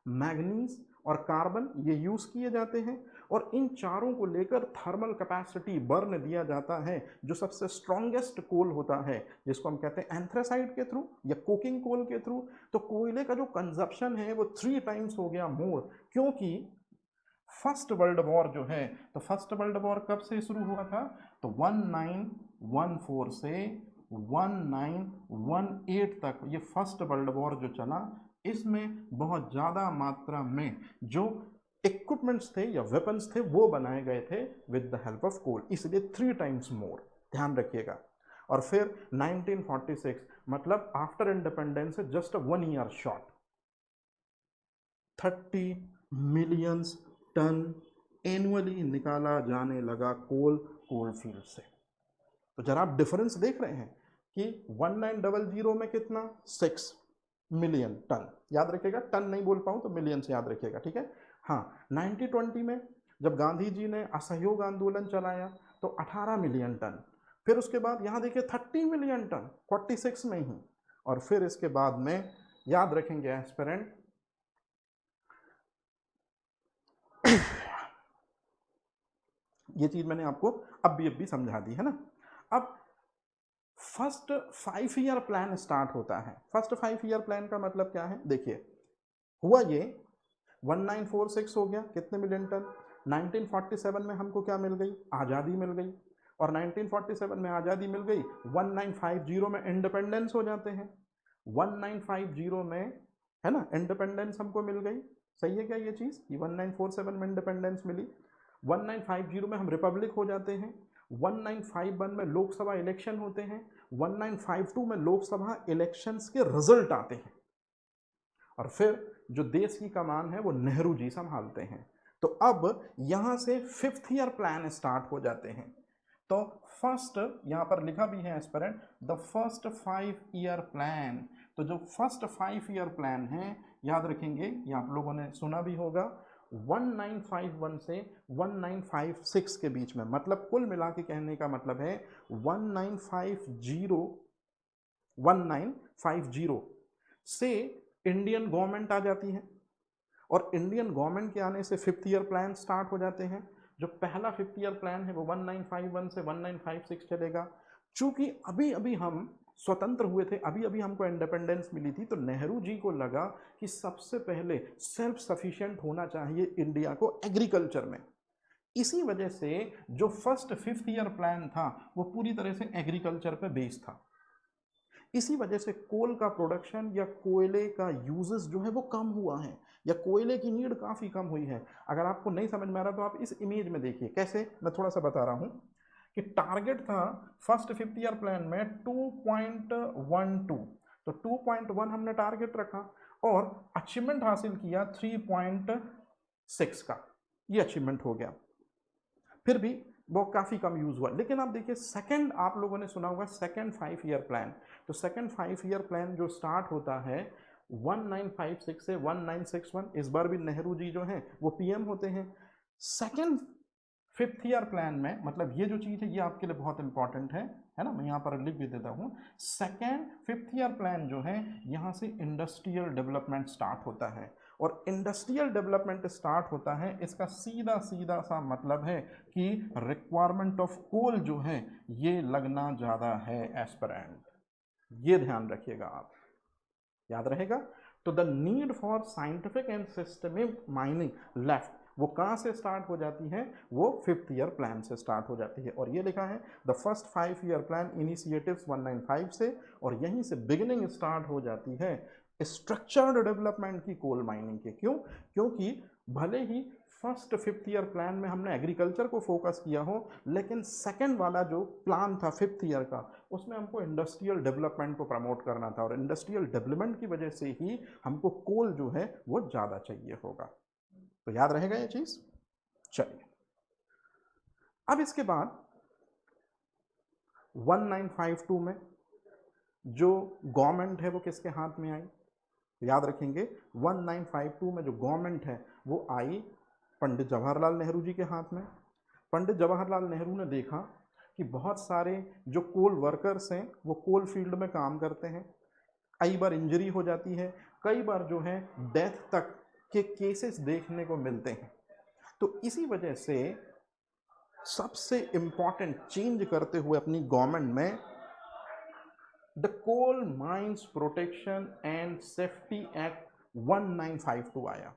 मैग्नीज और कार्बन ये यूज़ किए जाते हैं। और इन चारों को लेकर थर्मल कैपेसिटी बर्न दिया जाता है जो सबसे स्ट्रॉन्गेस्ट कोल होता है, जिसको हम कहते हैं एंथ्रासाइड के थ्रू या कोकिंग कोल के थ्रू। तो कोयले का जो कंजप्शन है वो 3 टाइम्स हो गया मोर, क्योंकि फर्स्ट वर्ल्ड वॉर जो है, तो फर्स्ट वर्ल्ड वॉर कब से शुरू हुआ था, तो 1914 से 1918 तक ये फर्स्ट वर्ल्ड वॉर जो चला, इसमें बहुत ज़्यादा मात्रा में जो इक्विपमेंट्स थे या वेपन्स थे वो बनाए गए थे with the help of coal, इसलिए 3 टाइम्स मोर, ध्यान रखिएगा। और फिर 1946 मतलब after independence just 1 year short 30 million ton annually निकाला जाने लगा कोल फील्ड से। तो जरा आप डिफरेंस देख रहे हैं कि 1900 में कितना 6 मिलियन टन, याद रखिएगा, टन नहीं बोल पाऊँ तो मिलियन से याद रखिएगा, ठीक है। हाँ, 1920 में जब गांधी जी ने असहयोग आंदोलन चलाया तो 18 मिलियन टन, फिर उसके बाद यहाँ देखिए 30 मिलियन टन 46 में ही, और फिर इसके बाद में याद रखेंगे एस्पिरेंट ये चीज मैंने आपको अब भी समझा दी है ना। अब फर्स्ट 5 ईयर प्लान स्टार्ट होता है। फर्स्ट 5 ईयर प्लान का मतलब क्या है, देखिए हुआ ये 1946 हो गया कितने मिलियन टन, 1947 में हमको क्या मिल गई, आज़ादी मिल गई, और 1947 में आज़ादी मिल गई, 1950 में इंडिपेंडेंस हो जाते हैं, 1950 में है ना इंडिपेंडेंस हमको मिल गई। सही है क्या ये चीज़ कि 1947 में इंडिपेंडेंस मिली, 1950 में हम रिपब्लिक हो जाते हैं, 1951 में लोकसभा इलेक्शन होते हैं, 1952 में लोकसभा इलेक्शंस के रिजल्ट आते हैं, और फिर जो देश की कमान है वो नेहरू जी संभालते हैं। तो अब यहां से 5th ईयर प्लान स्टार्ट हो जाते हैं। तो फर्स्ट यहां पर लिखा भी है aspirant the first 5 year plan. तो जो फर्स्ट 5 ईयर प्लान है, याद रखेंगे, ये आप लोगों ने सुना भी होगा, 1951 से 1956 के बीच में, मतलब कुल मिला के कहने का मतलब है 1950 से इंडियन गवर्नमेंट आ जाती है, और इंडियन गवर्नमेंट के आने से 5th ईयर प्लान स्टार्ट हो जाते हैं। जो पहला 5th ईयर प्लान है वो 1951 से 1956 चलेगा। चूंकि अभी अभी हम स्वतंत्र हुए थे, अभी अभी हमको इंडिपेंडेंस मिली थी, तो नेहरू जी को लगा कि सबसे पहले सेल्फ सफिशिएंट होना चाहिए इंडिया को एग्रीकल्चर में। इसी वजह से जो फर्स्ट 5th ईयर प्लान था वो पूरी तरह से एग्रीकल्चर पे बेस्ड था। इसी वजह से कोल का प्रोडक्शन या कोयले का यूजेस जो है वो कम हुआ है, या कोयले की नीड काफ़ी कम हुई है। अगर आपको नहीं समझ में आ रहा तो आप इस इमेज में देखिए, कैसे मैं थोड़ा सा बता रहा हूँ कि टारगेट था फर्स्ट 5th ईयर प्लान में 2.12, तो 2.1 हमने टारगेट रखा और अचीवमेंट हासिल किया 3.6 का, ये अचीवमेंट हो गया। फिर भी वो काफ़ी कम यूज़ हुआ। लेकिन आप देखिए सेकंड, आप लोगों ने सुना होगा सेकंड 5 ईयर प्लान। तो सेकंड 5 ईयर प्लान जो स्टार्ट होता है 1956 से 1961, इस बार भी नेहरू जी जो हैं वो पीएम होते हैं। सेकंड 5th ईयर प्लान में, मतलब ये जो चीज़ है ये आपके लिए बहुत इंपॉर्टेंट है ना, मैं यहाँ पर लिख भी देता हूँ। सेकंड 5th ईयर प्लान जो है, यहाँ से इंडस्ट्रियल डेवलपमेंट स्टार्ट होता है, और इंडस्ट्रियल डेवलपमेंट स्टार्ट होता है, इसका सीधा सीधा सा मतलब है कि रिक्वायरमेंट ऑफ कोल जो है ये लगना ज़्यादा है एस्पिरेंट, ये ध्यान रखिएगा आप, याद रहेगा। तो the need for scientific and systemic mining left, वो कहाँ से स्टार्ट हो जाती है, वो 5th ईयर प्लान से स्टार्ट हो जाती है। और ये लिखा है the first 5 year plan initiatives 195 से, और यहीं से बिगिनिंग स्टार्ट हो जाती है स्ट्रक्चर्ड डेवलपमेंट की कोल माइनिंग के। क्यों? क्योंकि भले ही फर्स्ट 5th ईयर प्लान में हमने एग्रीकल्चर को फोकस किया हो, लेकिन सेकंड वाला जो प्लान था 5th ईयर का, उसमें हमको इंडस्ट्रियल डेवलपमेंट को प्रमोट करना था, और इंडस्ट्रियल डेवलपमेंट की वजह से ही हमको कोल जो है वो ज़्यादा चाहिए होगा। तो याद रहेगा ये चीज़। चलिए, अब इसके बाद 1952 में जो गवर्नमेंट है वो किसके हाथ में आई, याद रखेंगे 1952 में जो गवर्नमेंट है वो आई पंडित जवाहरलाल नेहरू जी के हाथ में। पंडित जवाहरलाल नेहरू ने देखा कि बहुत सारे जो कोल वर्कर्स हैं वो कोल फील्ड में काम करते हैं, कई बार इंजरी हो जाती है, कई बार जो है डेथ तक के केसेस देखने को मिलते हैं। तो इसी वजह से सबसे इंपॉर्टेंट चेंज करते हुए अपनी गवर्नमेंट में the coal mines protection and safety act 1952 आया।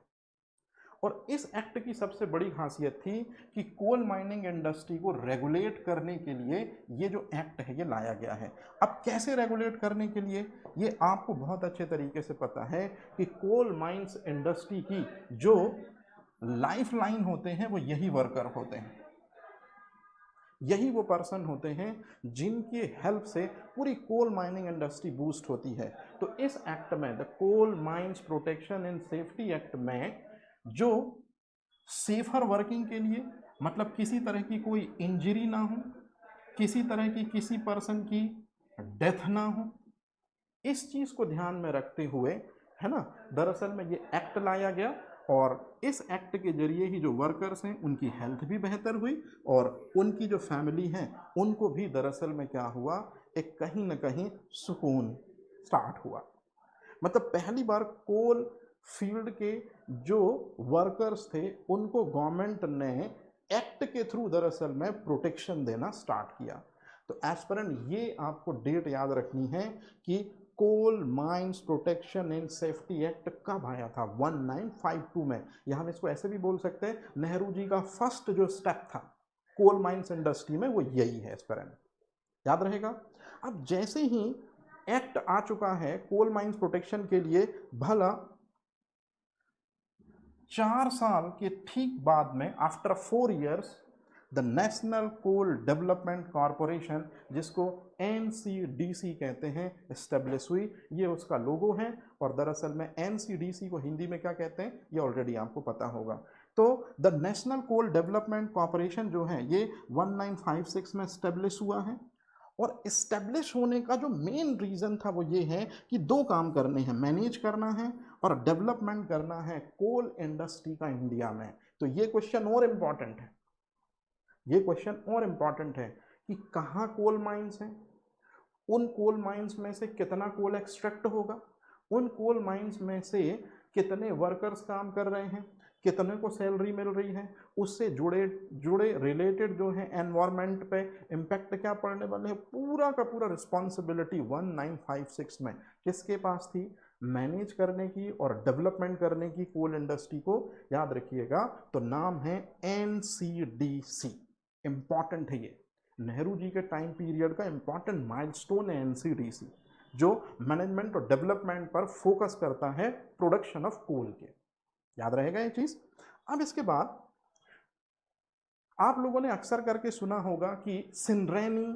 और इस एक्ट की सबसे बड़ी खासियत थी कि कोल माइनिंग इंडस्ट्री को रेगुलेट करने के लिए ये जो एक्ट है ये लाया गया है। अब कैसे रेगुलेट करने के लिए, ये आपको बहुत अच्छे तरीके से पता है कि कोल माइंस इंडस्ट्री की जो लाइफ लाइन होते हैं वो यही वर्कर होते हैं, यही वो पर्सन होते हैं जिनकी हेल्प से पूरी कोल माइनिंग इंडस्ट्री बूस्ट होती है। तो इस एक्ट में, the coal mines protection and safety act में, जो सेफर वर्किंग के लिए, मतलब किसी तरह की कोई इंजरी ना हो, किसी तरह की किसी पर्सन की डेथ ना हो, इस चीज़ को ध्यान में रखते हुए, है ना, दरअसल में ये एक्ट लाया गया। और इस एक्ट के जरिए ही जो वर्कर्स हैं उनकी हेल्थ भी बेहतर हुई और उनकी जो फैमिली हैं उनको भी दरअसल में क्या हुआ, एक कहीं ना कहीं सुकून स्टार्ट हुआ। मतलब पहली बार कोल फील्ड के जो वर्कर्स थे उनको गवर्नमेंट ने एक्ट के थ्रू दरअसल में प्रोटेक्शन देना स्टार्ट किया। तो एस्पिरेंट ये आपको डेट याद रखनी है कि coal mines protection and safety act कब आया था, 1952 में। या हम इसको ऐसे भी बोल सकते हैं, नेहरू जी का फर्स्ट जो स्टेप था कोल माइंस इंडस्ट्री में वो यही है एस्पिरेंट, याद रहेगा। अब जैसे ही एक्ट आ चुका है कोल माइंस प्रोटेक्शन के लिए, भला 4 साल के ठीक बाद में, after 4 years, the national coal development corporation, जिसको NCDC कहते हैं, एस्टेब्लिश हुई। ये उसका लोगो है। और दरअसल में NCDC को हिंदी में क्या कहते हैं ये ऑलरेडी आपको पता होगा। तो the national coal development corporation जो है ये 1956 में एस्टेब्लिश हुआ है। और इस्टेब्लिश होने का जो मेन रीज़न था वो ये है कि 2 काम करने हैं, मैनेज करना है और डेवलपमेंट करना है कोल इंडस्ट्री का इंडिया में। तो ये क्वेश्चन और इम्पॉर्टेंट है, ये क्वेश्चन और इम्पॉर्टेंट है कि कहाँ कोल माइंस हैं, उन कोल माइंस में से कितना कोल एक्सट्रैक्ट होगा, उन कोल माइंस में से कितने वर्कर्स काम कर रहे हैं, कितने को सैलरी मिल रही है, उससे जुड़े जुड़े रिलेटेड जो है एनवायरनमेंट पे इम्पैक्ट क्या पड़ने वाले हैं, पूरा का पूरा रिस्पॉन्सिबिलिटी 1956 में किसके पास थी, मैनेज करने की और डेवलपमेंट करने की कोल इंडस्ट्री को। याद रखिएगा, तो नाम है NCDC। इंपॉर्टेंट है ये, नेहरू जी के टाइम पीरियड का इंपॉर्टेंट माइलस्टोन है NCDC, जो मैनेजमेंट और डेवलपमेंट पर फोकस करता है प्रोडक्शन ऑफ कोल के। याद रहेगा ये चीज। अब इसके बाद आप लोगों ने अक्सर करके सुना होगा कि सिनरेनी,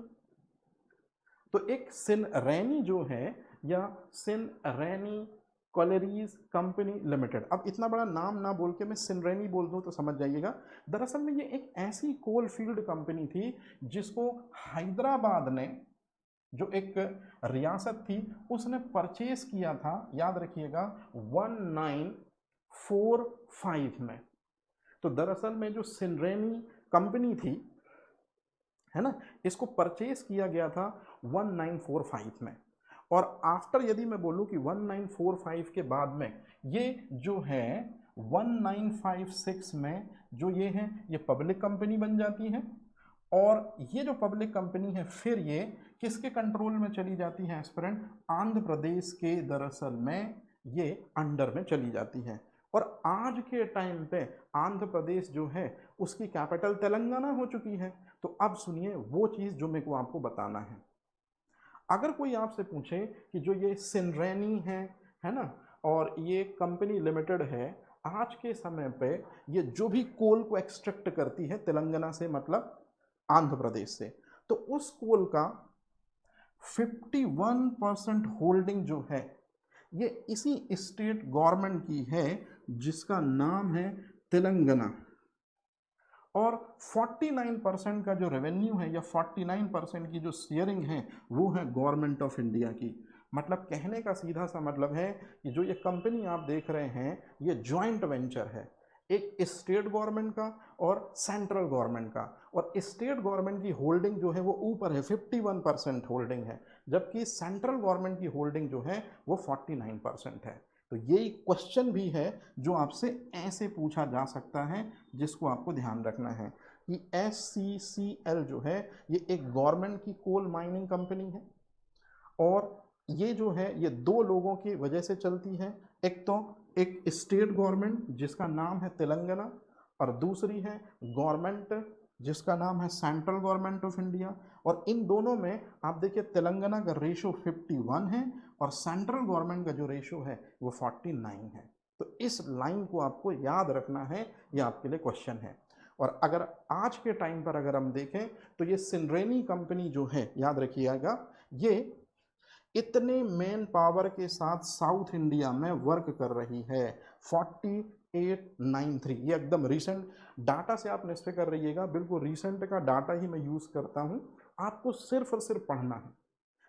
तो एक सिनरेनी जो है या सिनरेनी कॉलेरीज कंपनी लिमिटेड, अब इतना बड़ा नाम ना बोल के मैं सिनरेनी बोल दूं तो समझ जाइएगा। दरअसल में ये एक ऐसी कोल फील्ड कंपनी थी जिसको हैदराबाद ने, जो एक रियासत थी, उसने परचेज किया था, याद रखिएगा, 1945 में। तो दरअसल में जो सिनरेनी कंपनी थी, है ना, इसको परचेज किया गया था 1945 में। और आफ्टर यदि मैं बोलूं कि 1945 के बाद में ये जो है 1956 में जो ये है ये पब्लिक कंपनी बन जाती है। और ये जो पब्लिक कंपनी है फिर ये किसके कंट्रोल में चली जाती है एस्पिरेंट, आंध्र प्रदेश के दरअसल में ये अंडर में चली जाती है। और आज के टाइम पे आंध्र प्रदेश जो है उसकी कैपिटल तेलंगाना हो चुकी है। तो अब सुनिए वो चीज़ जो मेरे को आपको बताना है। अगर कोई आपसे पूछे कि जो ये सिनरेनी है ना, और ये कंपनी लिमिटेड है, आज के समय पे ये जो भी कोल को एक्सट्रैक्ट करती है तेलंगाना से, मतलब आंध्र प्रदेश से, तो उस कोल का 51% होल्डिंग जो है ये इसी स्टेट गवर्नमेंट की है जिसका नाम है तेलंगाना। और 49% का जो रेवेन्यू है या 49% की जो शेयरिंग है वो है गवर्नमेंट ऑफ इंडिया की। मतलब कहने का सीधा सा मतलब है कि जो ये कंपनी आप देख रहे हैं ये जॉइंट वेंचर है, एक स्टेट गवर्नमेंट का और सेंट्रल गवर्नमेंट का। और स्टेट गवर्नमेंट की होल्डिंग जो है वो ऊपर है, 51% होल्डिंग है, जबकि सेंट्रल गवर्नमेंट की होल्डिंग जो है वो 49% है। तो ये क्वेश्चन भी है जो आपसे ऐसे पूछा जा सकता है, जिसको आपको ध्यान रखना है कि SCCL जो है ये एक गवर्नमेंट की कोल माइनिंग कंपनी है, और ये जो है ये दो लोगों की वजह से चलती है। एक तो एक स्टेट गवर्नमेंट जिसका नाम है तेलंगाना, और दूसरी है गवर्नमेंट जिसका नाम है सेंट्रल गवर्नमेंट ऑफ इंडिया। और इन दोनों में आप देखिए तेलंगाना का रेशो 51 है और सेंट्रल गवर्नमेंट का जो रेशो है वो 49 है। तो इस लाइन को आपको याद रखना है, ये आपके लिए क्वेश्चन है। और अगर आज के टाइम पर अगर हम देखें तो ये सिनरेनी कंपनी जो है, याद रखिएगा, ये इतने मैन पावर के साथ साउथ इंडिया में वर्क कर रही है। 4893, ये एकदम रिसेंट डाटा से आप निश्चय कर रहिएगा, बिल्कुल रिसेंट का डाटा ही मैं यूज़ करता हूँ। आपको सिर्फ और सिर्फ पढ़ना है,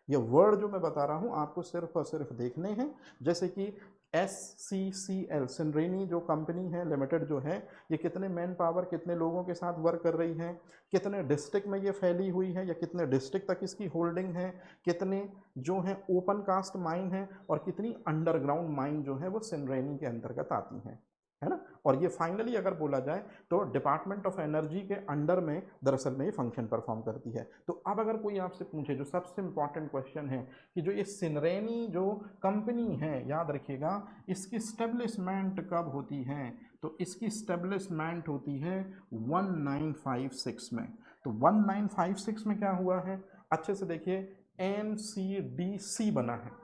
ये वर्ड जो मैं बता रहा हूँ आपको सिर्फ और सिर्फ देखने हैं। जैसे कि SCCL सिनरेनी जो कंपनी है लिमिटेड जो है, ये कितने मैन पावर कितने लोगों के साथ वर्क कर रही है, कितने डिस्ट्रिक्ट में ये फैली हुई है या कितने डिस्ट्रिक्ट तक इसकी होल्डिंग है, कितने जो है ओपन कास्ट माइन है, और कितनी अंडरग्राउंड माइन जो है वो सिनरेनी के अंतर्गत आती हैं, है ना। और ये फाइनली अगर बोला जाए तो डिपार्टमेंट ऑफ एनर्जी के अंडर में दरअसल में ये फंक्शन परफॉर्म करती है। तो अब अगर कोई आपसे पूछे, जो सबसे इंपॉर्टेंट क्वेश्चन है कि जो ये सिनरेनी जो कंपनी है, याद रखिएगा, इसकी स्टेब्लिशमेंट कब होती है, तो इसकी स्टेब्लिशमेंट होती है 1956 में। तो 1956 में क्या हुआ है, अच्छे से देखिए, NCDC बना है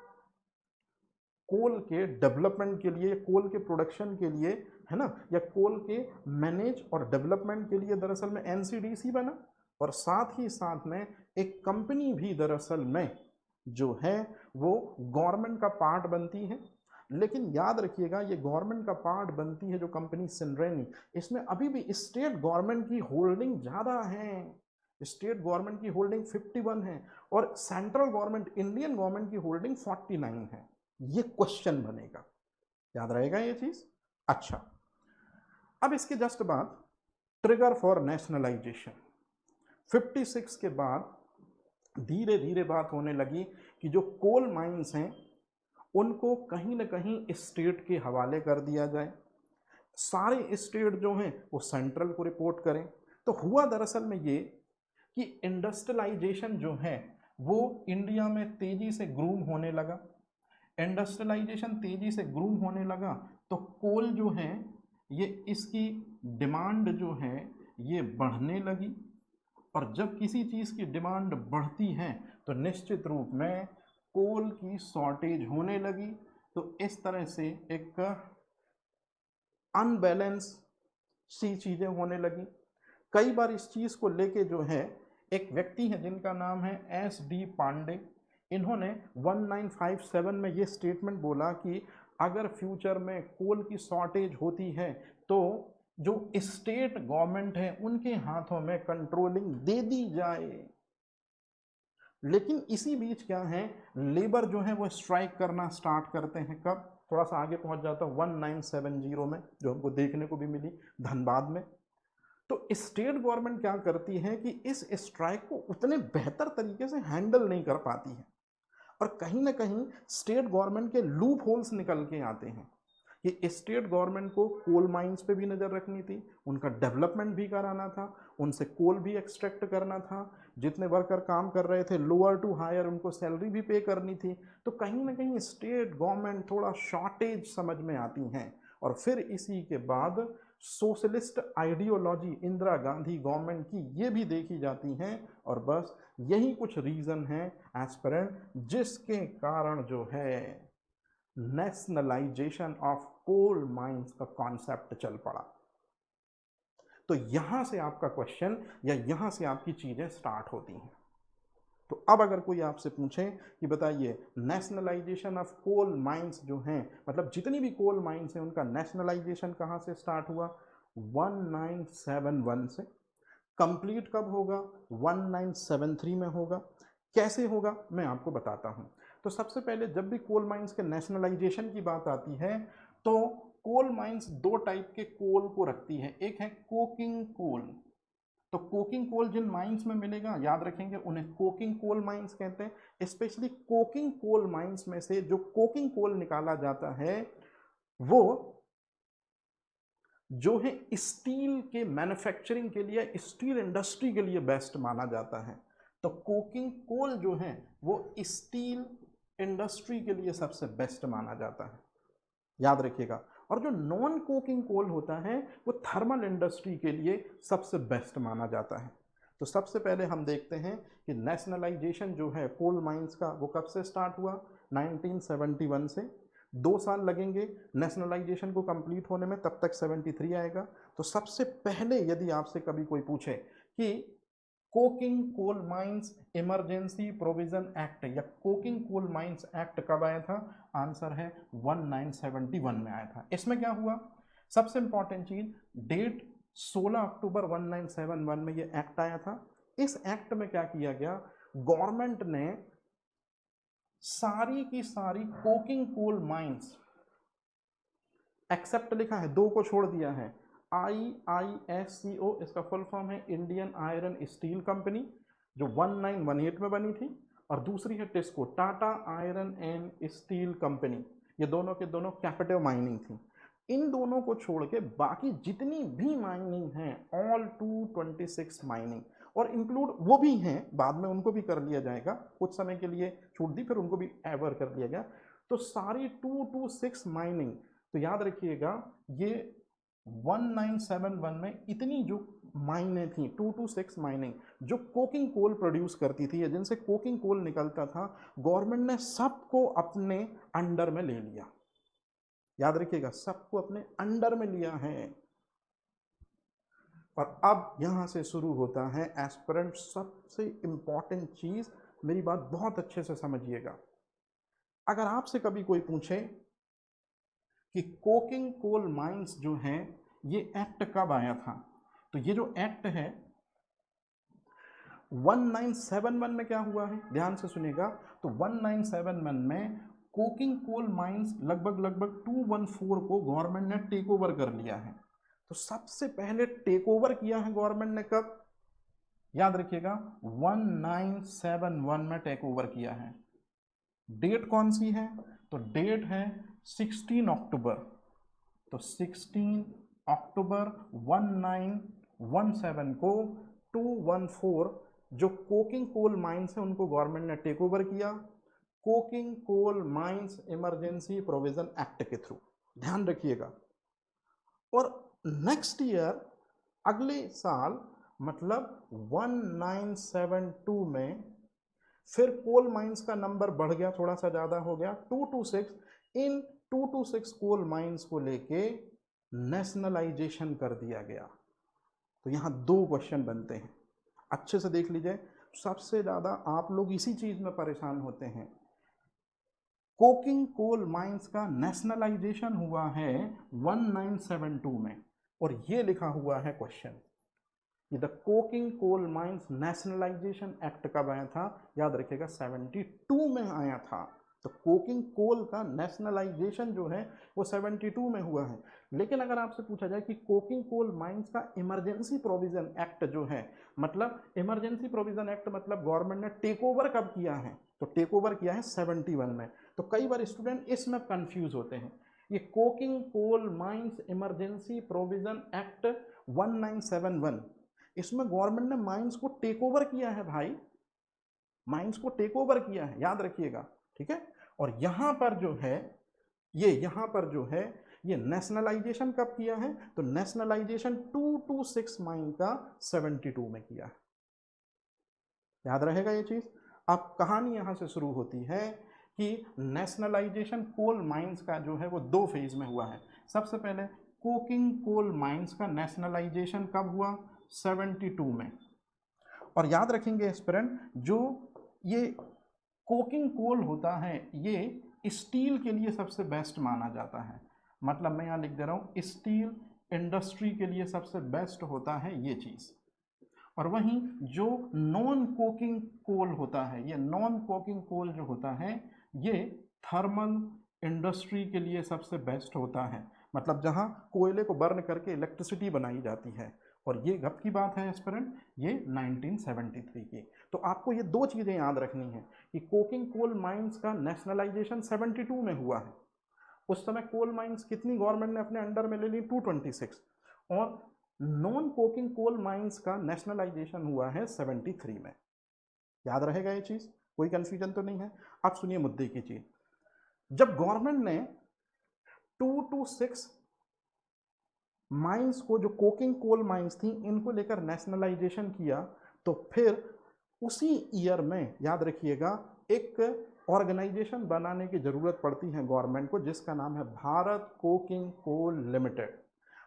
कोल के डेवलपमेंट के लिए, कोल के प्रोडक्शन के लिए, है ना, या कोल के मैनेज और डेवलपमेंट के लिए दरअसल में NCDC बना। और साथ ही साथ में एक कंपनी भी दरअसल में जो है वो गवर्नमेंट का पार्ट बनती है। लेकिन याद रखिएगा, ये गवर्नमेंट का पार्ट बनती है जो कंपनी सिनरेनी, इसमें अभी भी स्टेट गवर्नमेंट की होल्डिंग ज़्यादा है। स्टेट गवर्नमेंट की होल्डिंग 51 है और सेंट्रल गवर्नमेंट, इंडियन गवर्नमेंट की होल्डिंग 49 है। ये क्वेश्चन बनेगा, याद रहेगा ये चीज। अच्छा, अब इसके जस्ट बाद ट्रिगर फॉर नेशनलाइजेशन 56 के बाद धीरे धीरे बात होने लगी कि जो कोल माइंस हैं उनको कहीं ना कहीं स्टेट के हवाले कर दिया जाए, सारे स्टेट जो हैं वो सेंट्रल को रिपोर्ट करें। तो हुआ दरअसल में ये कि इंडस्ट्रियलाइजेशन जो है वो इंडिया में तेजी से ग्रूम होने लगा। इंडस्ट्रियलाइजेशन तेजी से ग्रूम होने लगा तो कोल जो है ये इसकी डिमांड जो है ये बढ़ने लगी। और जब किसी चीज़ की डिमांड बढ़ती है तो निश्चित रूप में कोल की शॉर्टेज होने लगी। तो इस तरह से एक अनबैलेंस सी चीज़ें होने लगी। कई बार इस चीज़ को लेके जो है एक व्यक्ति है जिनका नाम है SD पांडे, इन्होंने 1957 में ये स्टेटमेंट बोला कि अगर फ्यूचर में कोल की शॉर्टेज होती है तो जो स्टेट गवर्नमेंट है उनके हाथों में कंट्रोलिंग दे दी जाए। लेकिन इसी बीच क्या है, लेबर जो है वो स्ट्राइक करना स्टार्ट करते हैं। कब, थोड़ा सा आगे पहुंच जाता है 1970 में, जो हमको देखने को भी मिली धनबाद में। तो स्टेट गवर्नमेंट क्या करती है कि इस स्ट्राइक को उतने बेहतर तरीके से हैंडल नहीं कर पाती है और कहीं ना कहीं स्टेट गवर्नमेंट के लूप होल्स निकल के आते हैं कि स्टेट गवर्नमेंट को कोल माइंस पे भी नज़र रखनी थी, उनका डेवलपमेंट भी कराना था, उनसे कोल भी एक्सट्रैक्ट करना था, जितने वर्कर काम कर रहे थे लोअर टू हायर उनको सैलरी भी पे करनी थी। तो कहीं ना कहीं स्टेट गवर्नमेंट थोड़ा शॉर्टेज समझ में आती हैं। और फिर इसी के बाद socialist ideology Indira Gandhi government की ये भी देखी जाती हैं। और बस यही कुछ रीज़न है एस्पिरेंट जिसके कारण जो है नेशनलाइजेशन ऑफ कोल माइंस का कॉन्सेप्ट चल पड़ा। तो यहां से आपका क्वेश्चन या यहां से आपकी चीजें स्टार्ट होती हैं। तो अब अगर कोई आपसे पूछे कि बताइए नेशनलाइजेशन ऑफ कोल माइंस जो हैं, मतलब जितनी भी कोल माइंस हैं उनका नेशनलाइजेशन कहां से स्टार्ट हुआ, 1971 से। कंप्लीट कब होगा, 1973 में होगा। कैसे होगा मैं आपको बताता हूं। तो सबसे पहले जब भी कोल माइंस के नेशनलाइजेशन की बात आती है तो कोल माइंस दो टाइप के कोल को रखती है। एक है कोकिंग कोल। तो कोकिंग कोल जिन माइंस में मिलेगा, याद रखेंगे, उन्हें कोकिंग कोल माइंस कहते हैं। स्पेशली कोकिंग कोल माइंस में से जो कोकिंग कोल निकाला जाता है वो जो है स्टील के मैन्युफैक्चरिंग के लिए, स्टील इंडस्ट्री के लिए बेस्ट माना जाता है। तो कोकिंग कोल जो है वो स्टील इंडस्ट्री के लिए सबसे बेस्ट माना जाता है, याद रखिएगा। और जो नॉन कोकिंग कोल होता है वो थर्मल इंडस्ट्री के लिए सबसे बेस्ट माना जाता है। तो सबसे पहले हम देखते हैं कि नेशनलाइजेशन जो है कोल माइंस का वो कब से स्टार्ट हुआ, 1971 से। 2 साल लगेंगे नेशनलाइजेशन को कंप्लीट होने में, तब तक 73 आएगा। तो सबसे पहले यदि आपसे कभी कोई पूछे कि coking coal mines emergency provision act या कोकिंग कोल माइंस एक्ट कब आया था, आंसर है 1971 में आया था। इसमें क्या हुआ, सबसे इंपॉर्टेंट चीज, डेट 16 अक्टूबर 1971 में ये एक्ट आया था। इस एक्ट में क्या किया गया, गवर्नमेंट ने सारी की सारी कोकिंग कोल माइंस, एक्सेप्ट लिखा है, 2 को छोड़ दिया है, IISCO, इसका फुल फॉर्म है इंडियन आयरन स्टील कंपनी, जो 1918 में बनी थी, और दूसरी है TISCO, Tata iron and steel company. ये दोनों के दोनों कैपिटल माइनिंग थी। इन दोनों को छोड़ के बाकी जितनी भी माइनिंग है, ऑल 226 माइनिंग, और इंक्लूड वो भी हैं, बाद में उनको भी कर लिया जाएगा, कुछ समय के लिए छूट दी, फिर उनको भी एवर कर लिया गया। तो सारी 226 माइनिंग, तो याद रखिएगा ये 1971 में इतनी जो माइनें थी, 226 माइनिंग, जो कोकिंग कोल प्रोड्यूस करती थी या जिनसे कोकिंग कोल निकलता था, गवर्नमेंट ने सबको अपने अंडर में ले लिया। याद रखिएगा, सबको अपने अंडर में लिया है। और अब यहां से शुरू होता है एस्पिरेंट सबसे इंपॉर्टेंट चीज, मेरी बात बहुत अच्छे से समझिएगा। अगर आपसे कभी कोई पूछे कि कोकिंग कोल माइंस जो है ये एक्ट कब आया था, तो ये जो एक्ट है 1971 में क्या हुआ है, ध्यान से सुनिएगा। तो 1971 में कोकिंग कोल माइंस लगभग 214 को गवर्नमेंट ने टेक ओवर कर लिया है। तो सबसे पहले टेक ओवर किया है गवर्नमेंट ने कब, याद रखिएगा 1971 में टेक ओवर किया है। डेट कौन सी है, तो डेट है 16 अक्टूबर। तो 16 अक्टूबर 1917 को 214 जो कोकिंग कोल माइंस है उनको गवर्नमेंट ने टेक ओवर किया, coking coal mines emergency provision act के थ्रू, ध्यान रखिएगा। और नेक्स्ट ईयर, अगले साल, मतलब 1972 में फिर कोल माइंस का नंबर बढ़ गया, थोड़ा सा ज़्यादा हो गया, 226। इन 226 कोल माइंस को लेके नेशनलाइजेशन कर दिया गया। तो यहाँ 2 क्वेश्चन बनते हैं, अच्छे से देख लीजिए। सबसे ज़्यादा आप लोग इसी चीज़ में परेशान होते हैं। कोकिंग कोल माइंस का नेशनलाइजेशन हुआ है 1972 में, और ये लिखा हुआ है question, the coking coal mines nationalisation act कब आया था, याद रखिएगा 72 में आया था। तो कोकिंग कोल का नेशनलाइजेशन जो है वो 72 में हुआ है। लेकिन अगर आपसे पूछा जाए कि कोकिंग कोल माइंस का इमरजेंसी प्रोविजन एक्ट जो है, मतलब इमरजेंसी प्रोविजन एक्ट मतलब गवर्नमेंट ने टेक ओवर कब किया है, तो टेक ओवर किया है 71 में। तो कई बार स्टूडेंट इसमें कंफ्यूज होते हैं। ये coking coal mines emergency provision act 1971, इसमें गवर्नमेंट ने माइंस को टेक ओवर किया है भाई, माइंस को टेक ओवर किया है, याद रखिएगा, ठीक है। और यहां पर जो है यहां पर जो है ये नेशनलाइजेशन कब किया है, तो नेशनलाइजेशन 226 माइन का 72 में किया है, याद रहेगा ये चीज। अब कहानी यहां से शुरू होती है कि नेशनलाइजेशन कोल माइंस का जो है वो 2 फेज में हुआ है। सबसे पहले कोकिंग कोल माइंस का नेशनलाइजेशन कब हुआ, 72 में। और याद रखेंगे एस्पिरेंट, जो ये कोकिंग कोल होता है ये स्टील के लिए सबसे बेस्ट माना जाता है, मतलब मैं यहाँ लिख दे रहा हूँ स्टील इंडस्ट्री के लिए सबसे बेस्ट होता है ये चीज़। और वहीं जो नॉन कोकिंग कोल होता है, ये नॉन कोकिंग कोल जो होता है ये थर्मल इंडस्ट्री के लिए सबसे बेस्ट होता है, मतलब जहाँ कोयले को बर्न करके इलेक्ट्रिसिटी बनाई जाती है। और ये कब की बात है एस्पिरेंट, ये 1973 की। तो आपको ये 2 चीज़ें याद रखनी है कि कोकिंग कोल माइंस का नेशनलाइजेशन 72 में हुआ है, उस समय कोल माइंस कितनी गवर्नमेंट ने अपने अंडर में ले ली? 226। और नॉन कोकिंग कोल माइंस का नेशनलाइजेशन हुआ है 73 में। याद रहेगा ये चीज, कोई कंफ्यूजन तो नहीं है। अब सुनिए मुद्दे की चीज, जब गवर्नमेंट ने 2 to 6 माइंस को, जो कोकिंग कोल माइंस थी, इनको लेकर नेशनलाइजेशन किया, तो फिर उसी ईयर में याद रखिएगा एक ऑर्गेनाइजेशन बनाने की जरूरत पड़ती है गवर्नमेंट को, जिसका नाम है भारत कोकिंग कोल लिमिटेड।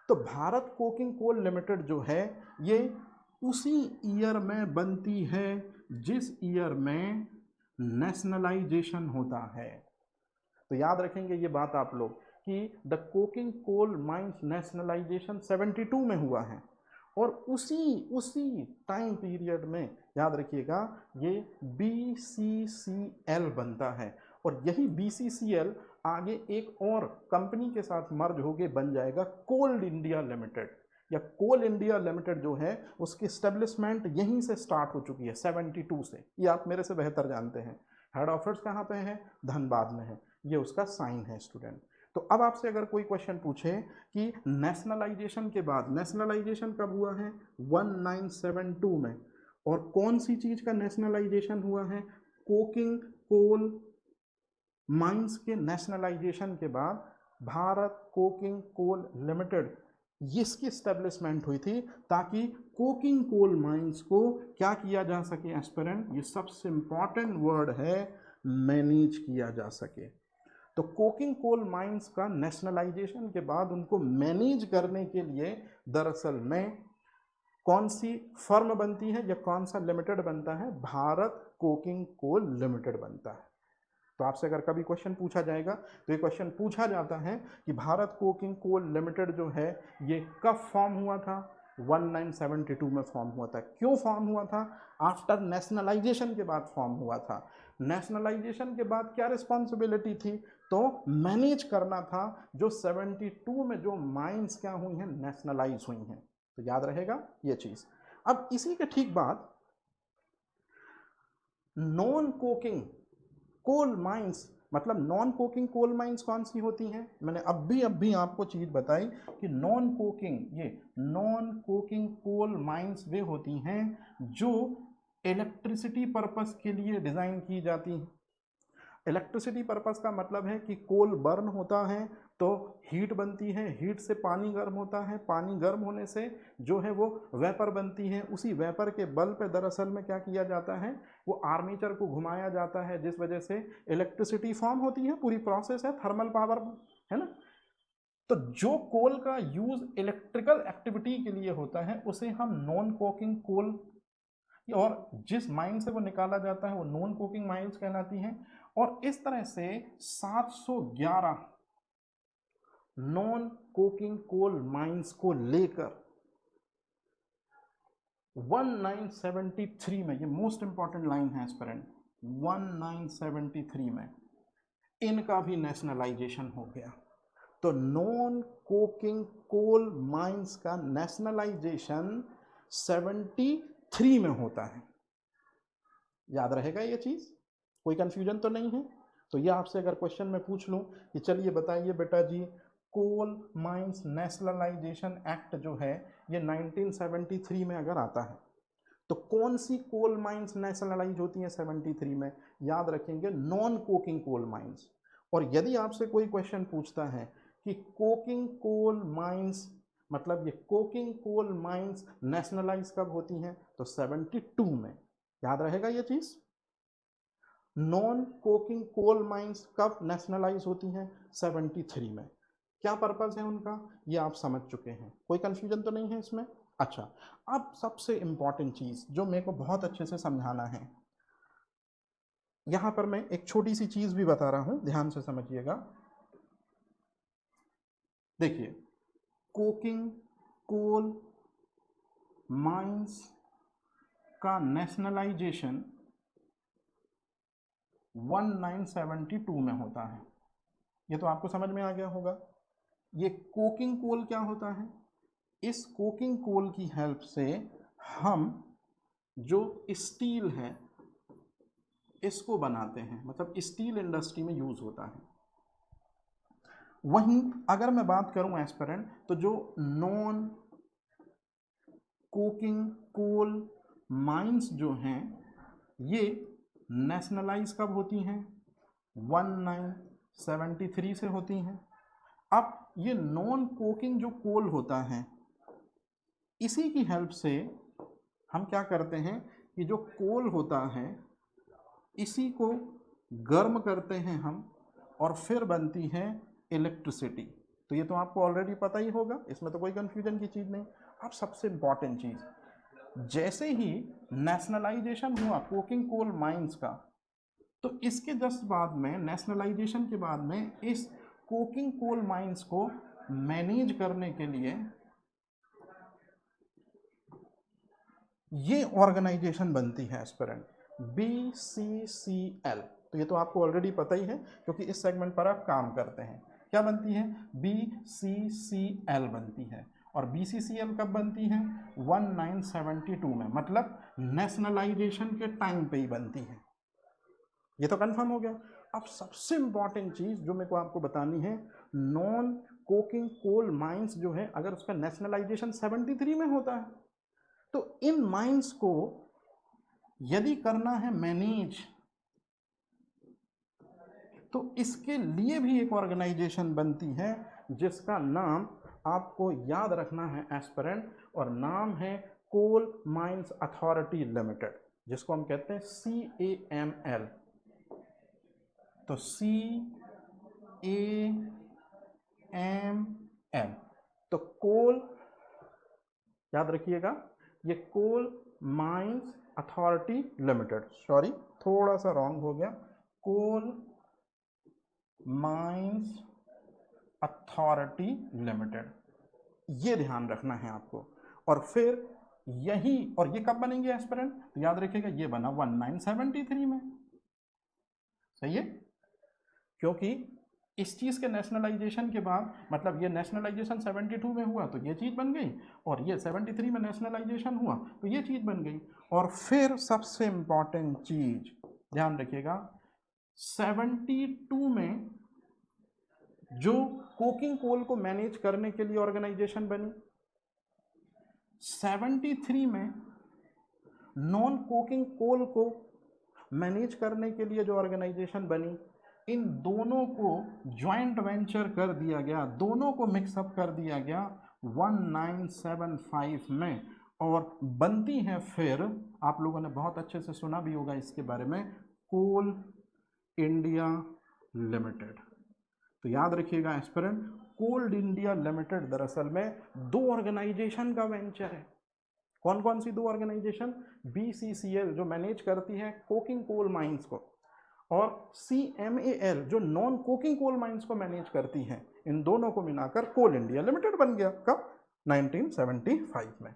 तो भारत कोकिंग कोल लिमिटेड जो है ये उसी ईयर में बनती है जिस ईयर में नेशनलाइजेशन होता है। तो याद रखेंगे ये बात आप लोग कि the coking coal mines nationalisation 72 में हुआ है, और उसी टाइम पीरियड में याद रखिएगा ये BCCL बनता है, और यही BCCL आगे एक और कंपनी के साथ मर्ज होके बन जाएगा कोल इंडिया लिमिटेड, या कोल इंडिया लिमिटेड जो है उसकी स्टेब्लिशमेंट यहीं से स्टार्ट हो चुकी है 72 से। ये आप मेरे से बेहतर जानते हैं। हेड ऑफिस कहाँ पे है? धनबाद में है। ये उसका साइन है स्टूडेंट। तो अब आपसे अगर कोई क्वेश्चन पूछे कि नेशनलाइजेशन के बाद, नेशनलाइजेशन कब हुआ है? 1972 में। और कौन सी चीज का नेशनलाइजेशन हुआ है? कोकिंग कोल माइंस के नेशनलाइजेशन के बाद भारत कोकिंग कोल लिमिटेड, इसकी स्टेब्लिशमेंट हुई थी ताकि कोकिंग कोल माइंस को क्या किया जा सके एस्पिरेंट, ये सबसे इंपॉर्टेंट वर्ड है, मैनेज किया जा सके। तो कोकिंग कोल माइंस का नेशनलाइजेशन के बाद उनको मैनेज करने के लिए दरअसल में कौन सी फर्म बनती है या कौन सा लिमिटेड बनता है? भारत कोकिंग कोल लिमिटेड बनता है। तो आपसे अगर कभी क्वेश्चन पूछा जाएगा तो ये क्वेश्चन पूछा जाता है कि भारत कोकिंग कोल लिमिटेड जो है ये कब फॉर्म हुआ था? 1972 में फॉर्म हुआ था। क्यों फॉर्म हुआ था? आफ्टर नेशनलाइजेशन के बाद फॉर्म हुआ था। नेशनलाइजेशन के बाद क्या रिस्पॉन्सिबिलिटी थी? तो मैनेज करना था जो 72 में जो माइंस क्या हुई हैं, नेशनलाइज हुई हैं। तो याद रहेगा ये चीज। अब इसी के ठीक बाद नॉन कोकिंग कोल माइंस, मतलब नॉन कोकिंग कोल माइंस कौन सी होती हैं? मैंने अभी आपको चीज बताई कि नॉन कोकिंग, ये नॉन कोकिंग कोल माइंस वे होती हैं जो इलेक्ट्रिसिटी पर्पस के लिए डिजाइन की जाती हैं। इलेक्ट्रिसिटी पर्पस का मतलब है कि कोल बर्न होता है तो हीट बनती है, हीट से पानी गर्म होता है, पानी गर्म होने से जो है वो वेपर बनती है। उसी वेपर के बल पे दरअसल में क्या किया जाता है, वो आर्मेचर को घुमाया जाता है, जिस वजह से इलेक्ट्रिसिटी फॉर्म होती है। पूरी प्रोसेस है, थर्मल पावर है ना। तो जो कोल का यूज इलेक्ट्रिकल एक्टिविटी के लिए होता है उसे हम नॉन कोकिंग कोल, और जिस माइन से वो निकाला जाता है वो नॉन कोकिंग माइंस कहलाती हैं। और इस तरह से 711 नॉन कोकिंग कोल माइंस को लेकर 1973 में, ये मोस्ट इंपॉर्टेंट लाइन है एस्पिरेंट, 1973 में इनका भी नेशनलाइजेशन हो गया। तो नॉन कोकिंग कोल माइंस का नेशनलाइजेशन 73 में होता है। याद रहेगा ये चीज, कोई कंफ्यूजन तो नहीं है। तो ये आपसे अगर क्वेश्चन में पूछ लूं कि चलिए बताइए बेटा जी, कोल माइंस नेशनलाइजेशन एक्ट जो है ये 1973 में अगर आता है तो कौन सी कोल माइंस नेशनलाइज होती हैं 73 में? याद रखेंगे नॉन कोकिंग कोल माइंस। और यदि आपसे कोई क्वेश्चन पूछता है कि कोकिंग कोल माइंस, मतलब ये कोकिंग कोल माइंस नेशनलाइज कब होती हैं, तो 72 में। याद रहेगा ये चीज। नॉन कोकिंग कोल माइंस कब नेशनलाइज होती हैं? 73 में। क्या पर्पस है उनका, ये आप समझ चुके हैं, कोई कंफ्यूजन तो नहीं है इसमें। अच्छा, अब सबसे इंपॉर्टेंट चीज जो मेरे को बहुत अच्छे से समझाना है, यहां पर मैं एक छोटी सी चीज भी बता रहा हूं, ध्यान से समझिएगा। देखिए, कोकिंग कोल माइंस का नेशनलाइजेशन 1972 में होता है। ये तो आपको समझ में आ गया होगा। ये कोकिंग कोल क्या होता है? इस कोकिंग कोल की हेल्प से हम जो स्टील है इसको बनाते हैं, मतलब स्टील इंडस्ट्री में यूज होता है। वहीं अगर मैं बात करूं एस्पिरेंट, तो जो नॉन कोकिंग कोल माइंस जो हैं ये नेशनलाइज कब होती हैं? 1973 से होती हैं। अब ये नॉन कोकिंग जो कोल होता है, इसी की हेल्प से हम क्या करते हैं कि जो कोल होता है इसी को गर्म करते हैं हम, और फिर बनती है इलेक्ट्रिसिटी। तो ये तो आपको ऑलरेडी पता ही होगा, इसमें तो कोई कंफ्यूजन की चीज़ नहीं। अब सबसे इंपॉर्टेंट चीज़, जैसे ही नेशनलाइजेशन हुआ कोकिंग कोल माइंस का, तो इसके जस्ट बाद में, नेशनलाइजेशन के बाद में, इस कोकिंग कोल माइंस को मैनेज करने के लिए ये ऑर्गेनाइजेशन बनती है एस्पिरेंट, BCCL। तो ये तो आपको ऑलरेडी पता ही है क्योंकि इस सेगमेंट पर आप काम करते हैं। क्या बनती है? BCCL बनती है। और BCCL कब बनती है? 1972 में, मतलब नेशनलाइजेशन के टाइम पे ही बनती है। ये तो कंफर्म हो गया। अब सबसे इंपॉर्टेंट चीज जो मेरे को आपको बतानी है, नॉन कोकिंग कोल माइंस जो है, अगर उसका नेशनलाइजेशन 73 में होता है, तो इन माइंस को यदि करना है मैनेज, तो इसके लिए भी एक ऑर्गेनाइजेशन बनती है जिसका नाम आपको याद रखना है एस्पिरेंट, और नाम है कोल माइंस अथॉरिटी लिमिटेड, जिसको हम कहते हैं CAML। तो CAML, तो कोल, याद रखिएगा, ये coal mines authority limited, sorry थोड़ा सा रॉन्ग हो गया, कोल माइंस अथॉरिटी लिमिटेड, ये ध्यान रखना है आपको। और फिर यही, और ये कब बनेंगे एस्पिरेंट? तो याद रखिएगा ये बना 1973 में, सही है, क्योंकि इस चीज़ के नेशनलाइजेशन के बाद, मतलब ये नेशनलाइजेशन 72 में हुआ तो ये चीज़ बन गई, और ये 73 में नेशनलाइजेशन हुआ तो ये चीज़ बन गई। और फिर सबसे इंपॉर्टेंट चीज ध्यान रखिएगा, 72 में जो कोकिंग कोल को मैनेज करने के लिए ऑर्गेनाइजेशन बनी, 73 में नॉन कोकिंग कोल को मैनेज करने के लिए जो ऑर्गेनाइजेशन बनी, इन दोनों को ज्वाइंट वेंचर कर दिया गया, दोनों को मिक्सअप कर दिया गया 1975 में, और बनती है फिर, आप लोगों ने बहुत अच्छे से सुना भी होगा इसके बारे में, कोल इंडिया लिमिटेड। तो याद रखिएगा एस्पिरेंट, कोल इंडिया लिमिटेड दरअसल में दो ऑर्गेनाइजेशन का वेंचर है। कौन कौन सी दो ऑर्गेनाइजेशन? BCCL जो मैनेज करती है कोकिंग कोल माइंस को, और CMAL जो नॉन कोकिंग कोल माइंस को मैनेज करती है। इन दोनों को मिलाकर कोल इंडिया लिमिटेड बन गया। कब? 1975 में।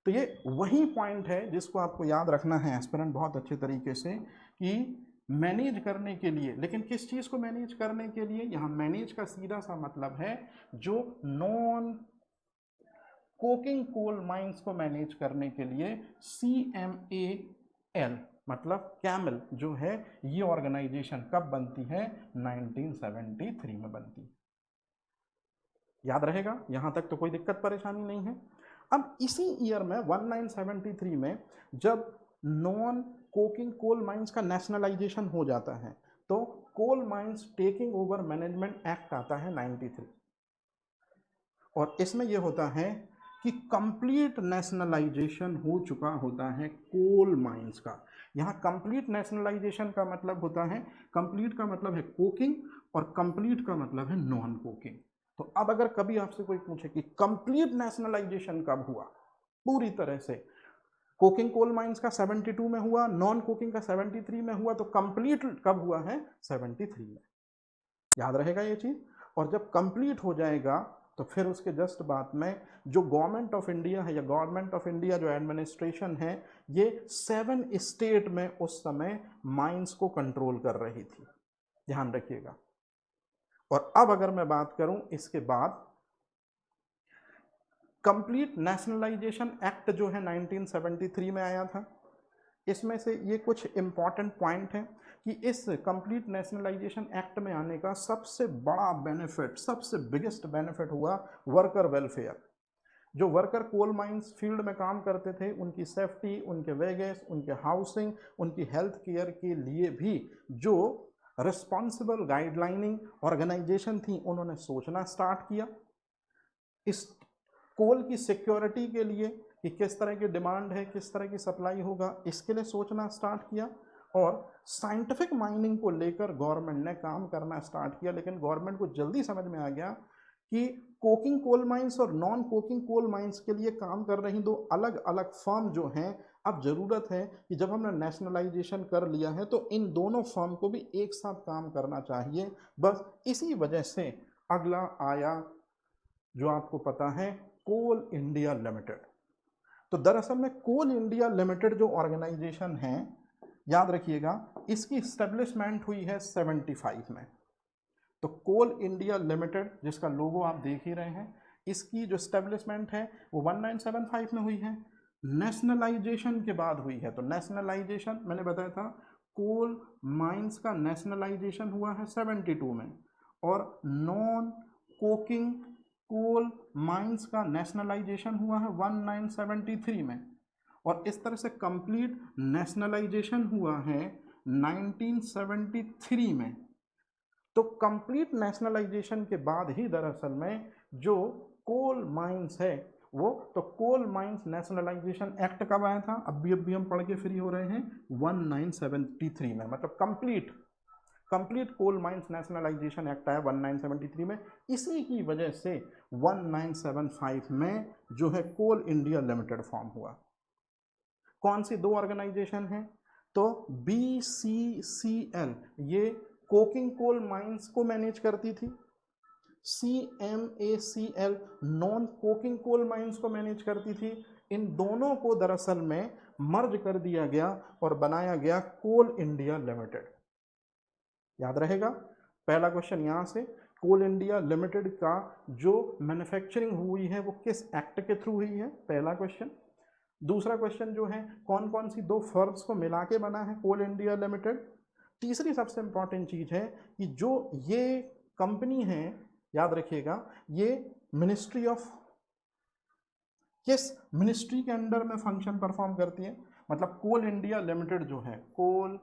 तो ये वही पॉइंट है जिसको आपको याद रखना है एस्पिरेंट बहुत अच्छे तरीके से, कि मैनेज करने के लिए, लेकिन किस चीज़ को मैनेज करने के लिए? यहाँ मैनेज का सीधा सा मतलब है जो नॉन कोकिंग कोल माइंस को मैनेज करने के लिए CMAL मतलब कैमल जो है, ये ऑर्गेनाइजेशन कब बनती है? 1973 में बनती है। याद रहेगा, यहां तक तो कोई दिक्कत परेशानी नहीं है। अब इसी ईयर में 1973 में जब नॉन कोकिंग कोल माइंस का नेशनलाइजेशन हो जाता है, तो coal mines taking over management act आता है 93, और इसमें यह होता है कि कंप्लीट नेशनलाइजेशन हो चुका होता है कोल माइंस का। यहाँ कंप्लीट नेशनलाइजेशन का मतलब होता है, कंप्लीट का मतलब है कोकिंग और कंप्लीट का मतलब है नॉन कोकिंग। तो अब अगर कभी आपसे कोई पूछे कि कंप्लीट नेशनलाइजेशन कब हुआ पूरी तरह से, कोकिंग कोल माइंस का 72 में हुआ, नॉन कोकिंग का 73 में हुआ, तो कंप्लीट कब हुआ है? 73 में। याद रहेगा ये चीज। और जब कंप्लीट हो जाएगा तो फिर उसके जस्ट बाद में जो गवर्नमेंट ऑफ इंडिया है, या गवर्नमेंट ऑफ इंडिया जो एडमिनिस्ट्रेशन है, ये 7 स्टेट में उस समय माइंस को कंट्रोल कर रही थी, ध्यान रखिएगा। और अब अगर मैं बात करूं इसके बाद, कंप्लीट नेशनलाइजेशन एक्ट जो है 1973 में आया था, इसमें से ये कुछ इम्पॉर्टेंट पॉइंट हैं कि इस कंप्लीट नेशनलाइजेशन एक्ट में आने का सबसे बड़ा बेनिफिट, सबसे बिगेस्ट बेनिफिट हुआ वर्कर वेलफेयर। जो वर्कर कोल माइंस फील्ड में काम करते थे उनकी सेफ्टी, उनके वेजेस, उनके हाउसिंग, उनकी हेल्थ केयर के लिए भी जो रिस्पॉन्सिबल गाइडलाइनिंग ऑर्गेनाइजेशन थी उन्होंने सोचना स्टार्ट किया। इस कोल की सिक्योरिटी के लिए कि किस तरह की डिमांड है, किस तरह की सप्लाई होगा, इसके लिए सोचना स्टार्ट किया। और साइंटिफिक माइनिंग को लेकर गवर्नमेंट ने काम करना स्टार्ट किया, लेकिन गवर्नमेंट को जल्दी समझ में आ गया कि कोकिंग कोल माइंस और नॉन कोकिंग कोल माइंस के लिए काम कर रही दो अलग अलग फर्म जो हैं, अब ज़रूरत है कि जब हमने नेशनलाइजेशन कर लिया है तो इन दोनों फर्म को भी एक साथ काम करना चाहिए। बस इसी वजह से अगला आया जो आपको पता है, कोल इंडिया लिमिटेड। तो दरअसल में कोल इंडिया लिमिटेड जो ऑर्गेनाइजेशन है, याद रखिएगा, इसकी इस्टेब्लिशमेंट हुई है 75 में। तो कोल इंडिया लिमिटेड जिसका लोगो आप देख ही रहे हैं, इसकी जो इस्टेब्लिशमेंट है वो 1975 में हुई है। नेशनलाइजेशन के बाद हुई है। तो नेशनलाइजेशन मैंने बताया था, कोल माइंस का नेशनलाइजेशन हुआ है 72 में, और नॉन कोकिंग कोल माइंस का नेशनलाइजेशन हुआ है 1973 में, और इस तरह से कंप्लीट नेशनलाइजेशन हुआ है 1973 में। तो कंप्लीट नेशनलाइजेशन के बाद ही दरअसल में जो कोल माइंस है वो, तो कोल माइंस नेशनलाइजेशन एक्ट कब आया था, अभी हम पढ़ के फ्री हो रहे हैं, 1973 में। मतलब complete coal mines nationalisation act आया 1973 में। इसी की वजह से 1975 में जो है कोल इंडिया लिमिटेड फॉर्म हुआ। कौन सी दो ऑर्गेनाइजेशन हैं, तो BCCL ये कोकिंग कोल माइंस को मैनेज करती थी, CMACL non coking coal mines को मैनेज करती थी। इन दोनों को दरअसल में मर्ज कर दिया गया और बनाया गया कोल इंडिया लिमिटेड। याद रहेगा, पहला क्वेश्चन यहां से, कोल इंडिया लिमिटेड का जो मैन्युफैक्चरिंग हुई है वो किस एक्ट के थ्रू हुई है, पहला क्वेश्चन। दूसरा क्वेश्चन जो है, कौन कौन सी दो फर्म्स को मिला के बना है कोल इंडिया लिमिटेड। तीसरी सबसे इंपॉर्टेंट चीज है कि जो ये कंपनी है, याद रखिएगा, ये मिनिस्ट्री ऑफ, किस मिनिस्ट्री के अंडर में फंक्शन परफॉर्म करती है। मतलब कोल इंडिया लिमिटेड जो है, कोल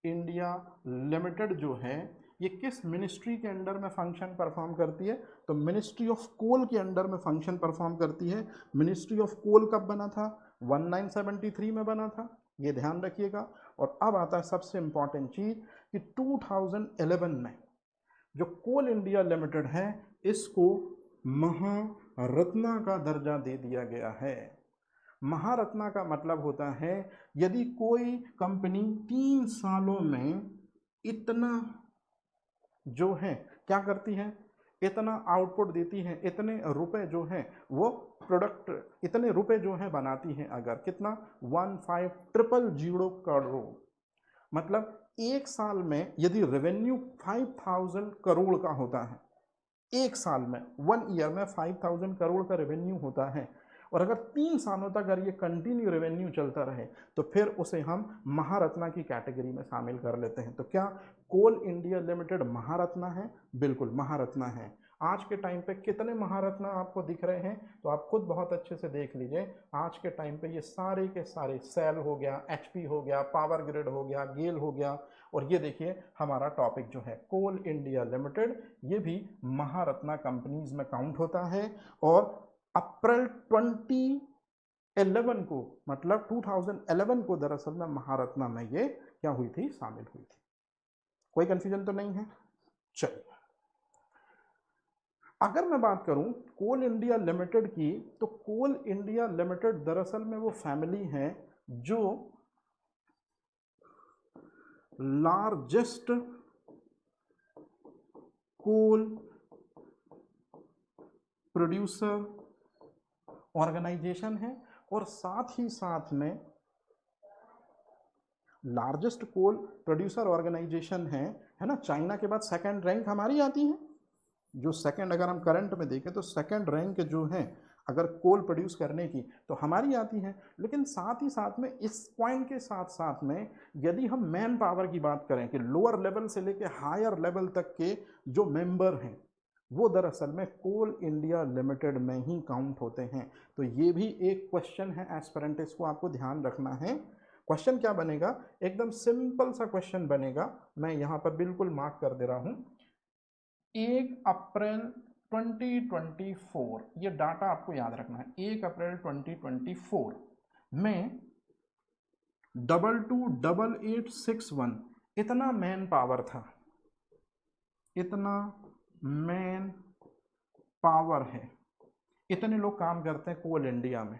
इंडिया लिमिटेड जो है, ये किस मिनिस्ट्री के अंडर में फंक्शन परफॉर्म करती है, तो मिनिस्ट्री ऑफ कोल के अंडर में फंक्शन परफॉर्म करती है। मिनिस्ट्री ऑफ कोल कब बना था, 1973 में बना था, ये ध्यान रखिएगा। और अब आता है सबसे इंपॉर्टेंट चीज कि 2011 में जो कोल इंडिया लिमिटेड है इसको महारत्ना का दर्जा दे दिया गया है। महारत्ना का मतलब होता है यदि कोई कंपनी 3 सालों में इतना जो है क्या करती है, इतना आउटपुट देती है, इतने रुपए जो है वो प्रोडक्ट, इतने रुपए जो है बनाती है, अगर कितना 1500 करोड़, मतलब एक साल में यदि रेवेन्यू 5000 करोड़ का होता है, एक साल में 1 ईयर में 5000 करोड़ का रेवेन्यू होता है, और अगर 3 सालों तक अगर ये कंटिन्यू रेवेन्यू चलता रहे तो फिर उसे हम महारत्ना की कैटेगरी में शामिल कर लेते हैं। तो क्या कोल इंडिया लिमिटेड महारत्ना है? बिल्कुल महारत्ना है। आज के टाइम पे कितने महारत्ना आपको दिख रहे हैं, तो आप खुद बहुत अच्छे से देख लीजिए। आज के टाइम पे ये सारे के सारे, सेल हो गया, HP हो गया, पावर ग्रिड हो गया, गेल हो गया, और ये देखिए हमारा टॉपिक जो है कोल इंडिया लिमिटेड, ये भी महारत्ना कंपनीज में काउंट होता है। और अप्रैल 2011 को, मतलब 2011 को दरअसल में महारत्ना में ये क्या हुई थी, शामिल हुई थी। कोई कंफ्यूजन तो नहीं है? चलिए, अगर मैं बात करूं कोल इंडिया लिमिटेड की, तो कोल इंडिया लिमिटेड दरअसल में वो फैमिली है जो लार्जेस्ट कोल प्रोड्यूसर ऑर्गेनाइजेशन है, और साथ ही साथ में लार्जेस्ट कोल प्रोड्यूसर ऑर्गेनाइजेशन है ना। चाइना के बाद सेकंड रैंक हमारी आती है। जो सेकंड, अगर हम करंट में देखें तो सेकंड रैंक जो है अगर कोल प्रोड्यूस करने की तो हमारी आती है। लेकिन साथ ही साथ में इस पॉइंट के साथ साथ में यदि हम मैन पावर की बात करें कि लोअर लेवल से लेकर हायर लेवल तक के जो मेंबर हैं वो दरअसल में कोल इंडिया लिमिटेड में ही काउंट होते हैं। तो ये भी एक क्वेश्चन है एस्पिरेंट, इसको आपको ध्यान रखना है। क्वेश्चन क्या बनेगा, एकदम सिंपल सा क्वेश्चन बनेगा, मैं यहां पर बिल्कुल मार्क कर दे रहा हूं। 1 अप्रैल 2024, ये डाटा आपको याद रखना है। 1 अप्रैल 2024 में 228861 इतना मैन पावर था, इतना मैन पावर है, इतने लोग काम करते हैं कोल इंडिया में।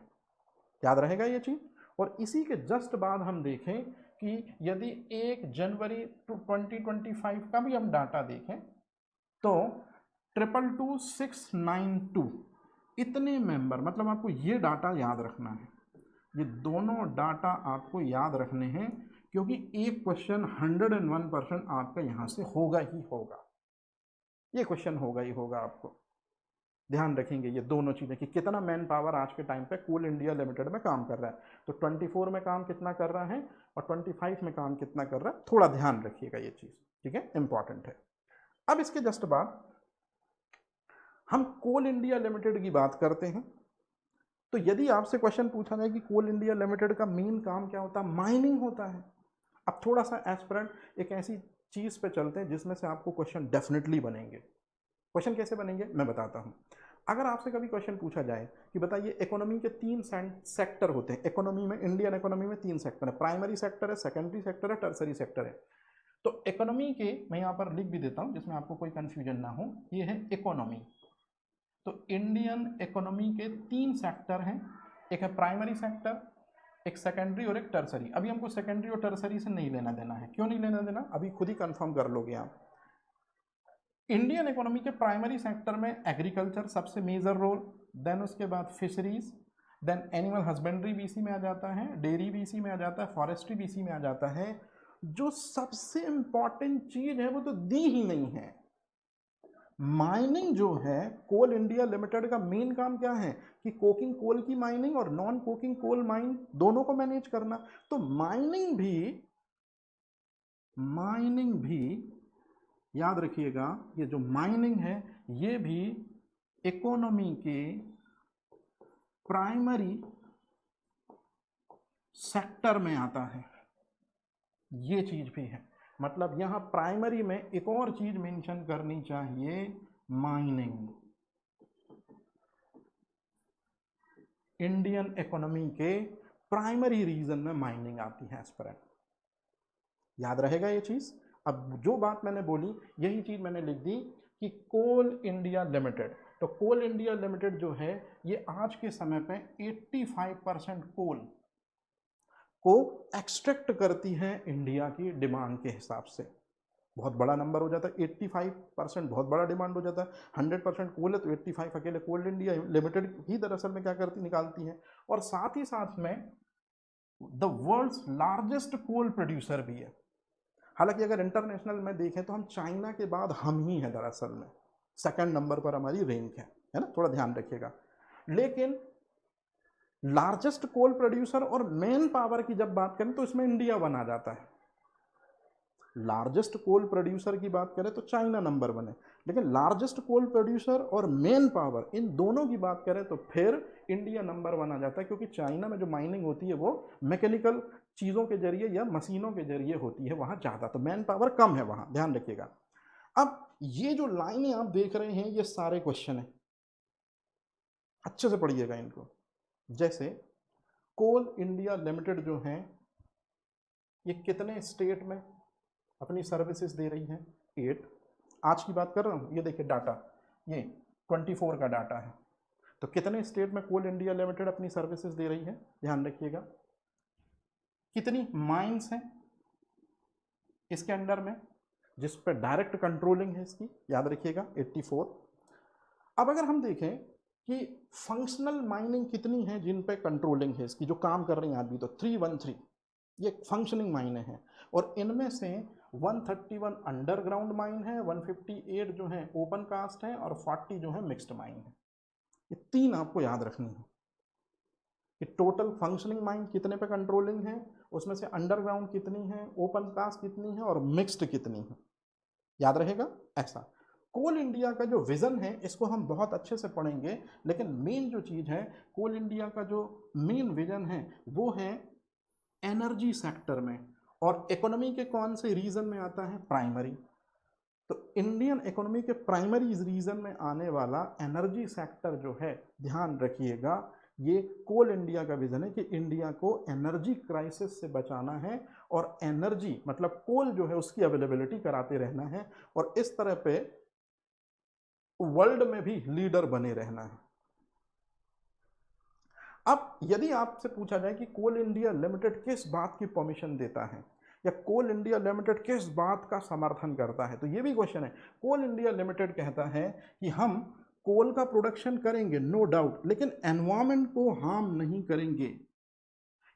याद रहेगा ये चीज। और इसी के जस्ट बाद हम देखें कि यदि 1 जनवरी 2025 का भी हम डाटा देखें तो 222692 इतने मेंबर, मतलब आपको ये डाटा याद रखना है। ये दोनों डाटा आपको याद रखने हैं क्योंकि एक क्वेश्चन 101% आपका यहां से होगा ही होगा। ये क्वेश्चन होगा ही होगा। आपको ध्यान रखेंगे ये दोनों चीजें कि कितना मैन पावर आज के टाइम पे कोल इंडिया लिमिटेड में काम कर रहा है। तो 24 में काम कितना कर रहा है और 25 में काम कितना कर रहा है, थोड़ा ध्यान रखिएगा ये चीज, ठीक है, इंपॉर्टेंट है। अब इसके जस्ट बाद हम कोल इंडिया लिमिटेड की बात करते हैं। तो यदि आपसे क्वेश्चन पूछा जाए कि कोल इंडिया लिमिटेड का मेन काम क्या होता है, माइनिंग होता है। अब थोड़ा सा एस्पिरेंट एक ऐसी चीज पे चलते हैं जिसमें से आपको क्वेश्चन डेफिनेटली बनेंगे। क्वेश्चन कैसे बनेंगे मैं बताता हूं। अगर आपसे कभी क्वेश्चन पूछा जाए कि बताइए इकोनॉमी के 3 सेक्टर होते हैं। इकोनॉमी में, इंडियन इकोनॉमी में 3 सेक्टर है, प्राइमरी सेक्टर है, सेकेंडरी सेक्टर है, टर्सरी सेक्टर है। तो इकोनॉमी के मैं यहां पर लिख भी देता हूं जिसमें आपको कोई कंफ्यूजन ना हो। ये है इकोनॉमी। तो इंडियन इकोनॉमी के 3 सेक्टर हैं, एक है प्राइमरी सेक्टर, एक सेकेंडरी और एक टर्सरी। अभी हमको सेकेंडरी और टर्सरी से नहीं लेना देना है। क्यों नहीं लेना देना, अभी खुद ही कंफर्म कर लोगे आप। इंडियन इकोनॉमी के प्राइमरी सेक्टर में एग्रीकल्चर सबसे मेजर रोल, देन उसके बाद फिशरीज, देन एनिमल हस्बेंड्री बीसी में आ जाता है, डेयरी बीसी में आ जाता है, फॉरेस्ट्री बीसी में आ जाता है। जो सबसे इंपॉर्टेंट चीज है वो तो दी ही नहीं है, माइनिंग जो है। कोल इंडिया लिमिटेड का मेन काम क्या है कि कोकिंग कोल की माइनिंग और नॉन कोकिंग कोल माइन दोनों को मैनेज करना। तो माइनिंग भी याद रखिएगा, ये जो माइनिंग है ये भी इकोनॉमी के प्राइमरी सेक्टर में आता है। ये चीज भी है, मतलब यहां प्राइमरी में एक और चीज मेंशन करनी चाहिए, माइनिंग। इंडियन इकोनॉमी के प्राइमरी रीजन में माइनिंग आती है एस्पिरेंट। याद रहेगा ये चीज। अब जो बात मैंने बोली यही चीज मैंने लिख दी कि कोल इंडिया लिमिटेड। तो कोल इंडिया लिमिटेड जो है ये आज के समय पे 85% कोल को एक्सट्रैक्ट करती है इंडिया की डिमांड के हिसाब से। बहुत बड़ा नंबर हो जाता है 85%, बहुत बड़ा डिमांड हो जाता है। 100% कोल है तो 85 अकेले कोल इंडिया लिमिटेड ही दरअसल में क्या करती, निकालती है। और साथ ही साथ में the world's largest coal producer भी है। हालांकि अगर इंटरनेशनल में देखें तो हम चाइना के बाद हम ही हैं दरअसल में, सेकंड नंबर पर हमारी रैंक है ना, थोड़ा ध्यान रखिएगा। लेकिन लार्जेस्ट कोल प्रोड्यूसर और मेन पावर की जब बात करें तो इसमें इंडिया वन आ जाता है। लार्जेस्ट कोल प्रोड्यूसर की बात करें तो चाइना नंबर 1 है, लेकिन लार्जेस्ट कोल प्रोड्यूसर और मेन पावर इन दोनों की बात करें तो फिर इंडिया नंबर 1 आ जाता है। क्योंकि चाइना में जो माइनिंग होती है वो मैकेनिकल चीज़ों के जरिए या मशीनों के जरिए होती है, वहाँ ज़्यादा, तो मैन पावर कम है वहाँ, ध्यान रखिएगा। अब ये जो लाइनें आप देख रहे हैं ये सारे क्वेश्चन हैं, अच्छे से पढ़िएगा इनको। जैसे कोल इंडिया लिमिटेड जो है ये कितने स्टेट में अपनी सर्विसेज दे रही है, 8। आज की बात कर रहा हूँ, ये देखिए डाटा, ये 24 का डाटा है। तो कितने स्टेट में कोल इंडिया लिमिटेड अपनी सर्विसेज दे रही है, ध्यान रखिएगा। कितनी माइंस हैं इसके अंडर में जिस पर डायरेक्ट कंट्रोलिंग है इसकी, याद रखिएगा 84। अब अगर हम देखें कि फंक्शनल माइनिंग कितनी है जिन पे कंट्रोलिंग है इसकी, जो काम कर रही हैं आदमी, तो 313 ये फंक्शनिंग माइने हैं। और इनमें से 131 अंडरग्राउंड माइन है, 158 जो है ओपन कास्ट है और 40 जो है मिक्स्ड माइन है। ये 3 आपको याद रखनी है कि टोटल फंक्शनिंग माइन कितने पे कंट्रोलिंग है, उसमें से अंडरग्राउंड कितनी है, ओपन कास्ट कितनी है और मिक्स्ड कितनी है। याद रहेगा ऐसा। कोल इंडिया का जो विजन है इसको हम बहुत अच्छे से पढ़ेंगे, लेकिन मेन जो चीज है, कोल इंडिया का जो मेन विजन है वो है एनर्जी सेक्टर में, और इकोनॉमी के कौन से रीजन में आता है, प्राइमरी। तो इंडियन इकोनॉमी के प्राइमरी रीजन में आने वाला एनर्जी सेक्टर जो है, ध्यान रखिएगा, ये कोल इंडिया का विजन है कि इंडिया को एनर्जी क्राइसिस से बचाना है और एनर्जी मतलब कोल जो है उसकी अवेलेबिलिटी कराते रहना है, और इस तरह पे वर्ल्ड में भी लीडर बने रहना है। अब यदि आपसे पूछा जाए कि कोल इंडिया लिमिटेड किस बात की परमिशन देता है या कोल इंडिया लिमिटेड किस बात का समर्थन करता है, तो ये भी क्वेश्चन है। कोल इंडिया लिमिटेड कहता है कि हम कोल का प्रोडक्शन करेंगे नो डाउट, लेकिन एनवायरमेंट को हार्म नहीं करेंगे,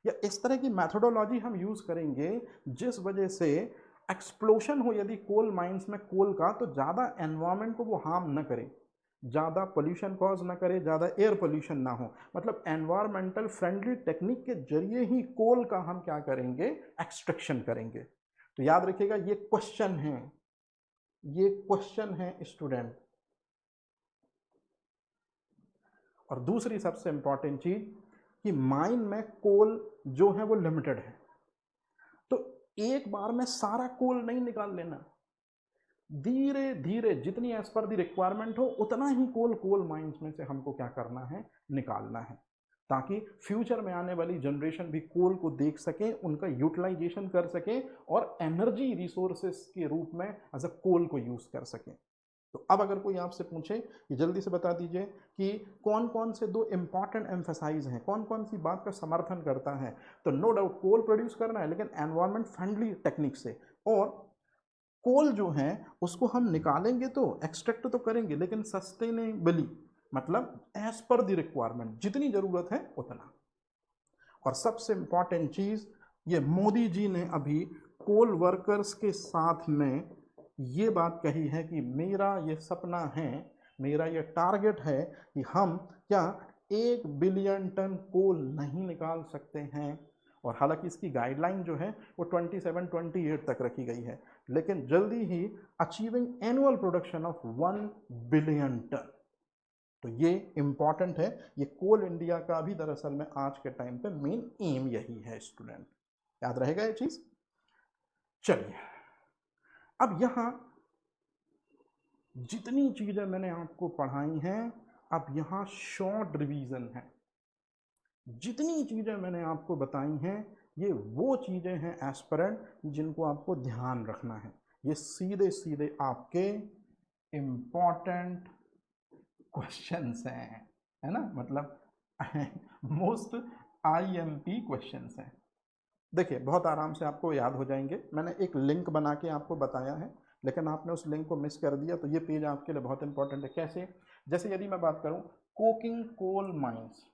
या इस तरह की मैथोडोलॉजी हम यूज करेंगे जिस वजह से एक्सप्लोशन हो यदि कोल माइंस में कोल का, तो ज़्यादा एनवायरमेंट को वो हार्म न करे, ज़्यादा पोल्यूशन कॉज ना करे, ज़्यादा एयर पोल्यूशन ना हो, मतलब एनवायरमेंटल फ्रेंडली टेक्निक के जरिए ही कोल का हम क्या करेंगे, एक्सट्रैक्शन करेंगे। तो याद रखिएगा ये क्वेश्चन है, ये क्वेश्चन है स्टूडेंट। और दूसरी सबसे इंपॉर्टेंट चीज कि माइन में कोल जो है वो लिमिटेड है, तो एक बार में सारा कोल नहीं निकाल लेना, धीरे धीरे जितनी एज पर दी रिक्वायरमेंट हो उतना ही कोल माइंस में से हमको क्या करना है, निकालना है, ताकि फ्यूचर में आने वाली जनरेशन भी कोल को देख सके, उनका यूटिलाइजेशन कर सके और एनर्जी रिसोर्सेस के रूप में एज अ कोल को यूज कर सके। तो अब अगर कोई आपसे पूछे कि जल्दी से बता दीजिए कि कौन कौन से 2 इंपॉर्टेंट एम्फेसाइज हैं, कौन कौन सी बात का समर्थन करता है, तो नो डाउट कोल प्रोड्यूस करना है लेकिन एनवायरमेंट फ्रेंडली टेक्निक से, और कोल जो है उसको हम निकालेंगे तो एक्सट्रैक्ट तो करेंगे लेकिन सस्टेनेबली, मतलब एज पर द रिक्वायरमेंट, जितनी जरूरत है उतना। और सबसे इंपॉर्टेंट चीज, ये मोदी जी ने अभी कोल वर्कर्स के साथ में ये बात कही है कि मेरा ये सपना है, मेरा ये टारगेट है कि हम क्या 1 बिलियन टन कोल नहीं निकाल सकते हैं, और हालांकि इसकी गाइडलाइन जो है वो 27-28 तक रखी गई है, लेकिन जल्दी ही achieving annual production of 1 billion tonne. तो ये इंपॉर्टेंट है, ये कोल इंडिया का भी दरअसल में आज के टाइम पे मेन एम यही है स्टूडेंट, याद रहेगा ये चीज। चलिए अब यहां जितनी चीजें मैंने आपको पढ़ाई हैं, अब यहां शॉर्ट रिवीजन है। जितनी चीजें मैंने आपको बताई हैं ये वो चीजें हैं एस्पिरेंट जिनको आपको ध्यान रखना है, ये सीधे सीधे आपके इंपॉर्टेंट क्वेश्चंस हैं, है ना, मतलब मोस्ट आईएमपी क्वेश्चंस हैं। देखिए बहुत आराम से आपको याद हो जाएंगे, मैंने एक लिंक बना के आपको बताया है लेकिन आपने उस लिंक को मिस कर दिया, तो ये पेज आपके लिए बहुत इंपॉर्टेंट है। कैसे, जैसे यदि मैं बात करूं coking coal mines,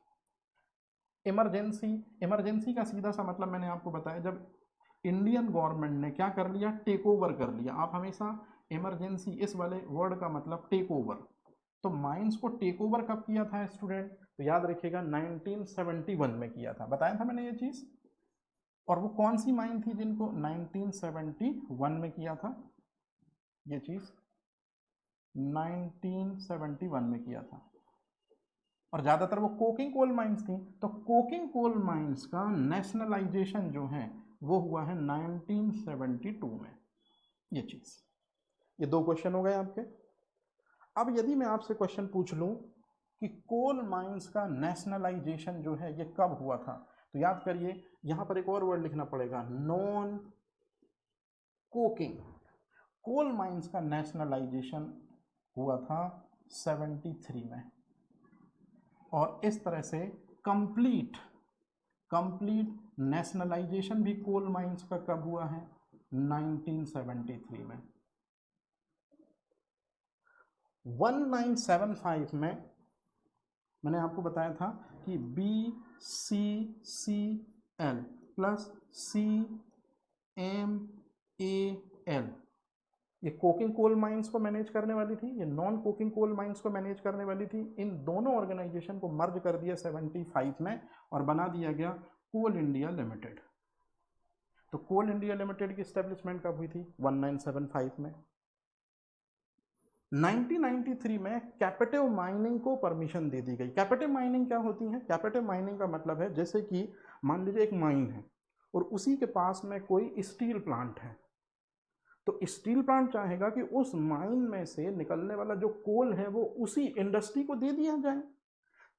emergency, emergency का सीधा सा मतलब मैंने आपको बताया, जब इंडियन गवर्नमेंट ने क्या कर लिया, टेक ओवर कर लिया। आप हमेशा इमरजेंसी इस वाले वर्ड का मतलब टेक ओवर, तो माइंस को टेक ओवर कब किया था स्टूडेंट, तो याद रखिएगा 1971 में किया था, बताया था मैंने ये चीज। और वो कौन सी माइन थी जिनको 1971 में किया था, ये चीज 1971 में किया था, और ज़्यादातर वो कोकिंग कोल माइंस थी। तो कोकिंग कोल माइंस का नेशनलाइजेशन जो है वो हुआ है 1972 में, ये चीज़। ये 2 क्वेश्चन हो गए आपके। अब यदि मैं आपसे क्वेश्चन पूछ लूं कि कोल माइंस का नेशनलाइजेशन जो है ये कब हुआ था, तो याद करिए यहां पर एक और वर्ड लिखना पड़ेगा, नॉन कोकिंग। कोल माइंस का नेशनलाइजेशन हुआ था 73 में, और इस तरह से कंप्लीट कंप्लीट नेशनलाइजेशन भी कोल माइंस का कब हुआ है, 1973 में। 1975 में मैंने आपको बताया था कि BCCL प्लस CMAL ये कोकिंग कोल माइंस को मैनेज करने वाली थी, ये नॉन कोकिंग कोल माइंस को मैनेज करने वाली थी। इन दोनों ऑर्गेनाइजेशन को मर्ज कर दिया 75 में और बना दिया गया कोल इंडिया लिमिटेड। तो कोल इंडिया लिमिटेड की स्टैब्लिशमेंट कब हुई थी? 1975 में। 1993 में कैपेटिव माइनिंग को परमिशन दे दी गई। कैपेटिव माइनिंग क्या होती है? कैपेटिव माइनिंग का मतलब है जैसे कि मान लीजिए एक माइन है और उसी के पास में कोई स्टील प्लांट है, तो स्टील प्लांट चाहेगा कि उस माइन में से निकलने वाला जो कोल है वो उसी इंडस्ट्री को दे दिया जाए।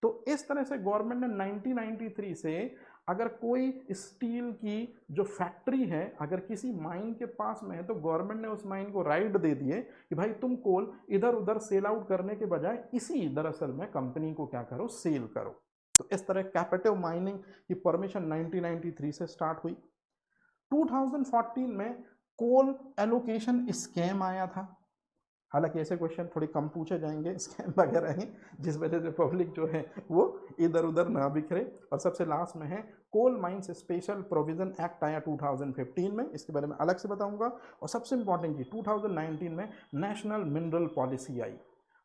तो इस तरह से गवर्नमेंट ने 1993 से अगर कोई स्टील की जो फैक्ट्री है अगर किसी माइन के पास में है तो गवर्नमेंट ने उस माइन को राइट दे दिए कि भाई तुम कोल इधर उधर सेल आउट करने के बजाय इसी दरअसल में कंपनी को क्या करो, सेल करो। तो इस तरह कैपेटिव माइनिंग की परमिशन 1993 से स्टार्ट हुई। 2014 में कोल एलोकेशन स्कैम आया था। हालांकि ऐसे क्वेश्चन थोड़े कम पूछे जाएंगे, स्कैम वगैरह हैं, जिस वजह से पब्लिक जो है वो इधर उधर ना बिखरे। और सबसे लास्ट में है coal mines special provision act आया 2015 में, इसके बारे में अलग से बताऊंगा। और सबसे इंपॉर्टेंट चीज 2019 में नेशनल मिनरल पॉलिसी आई।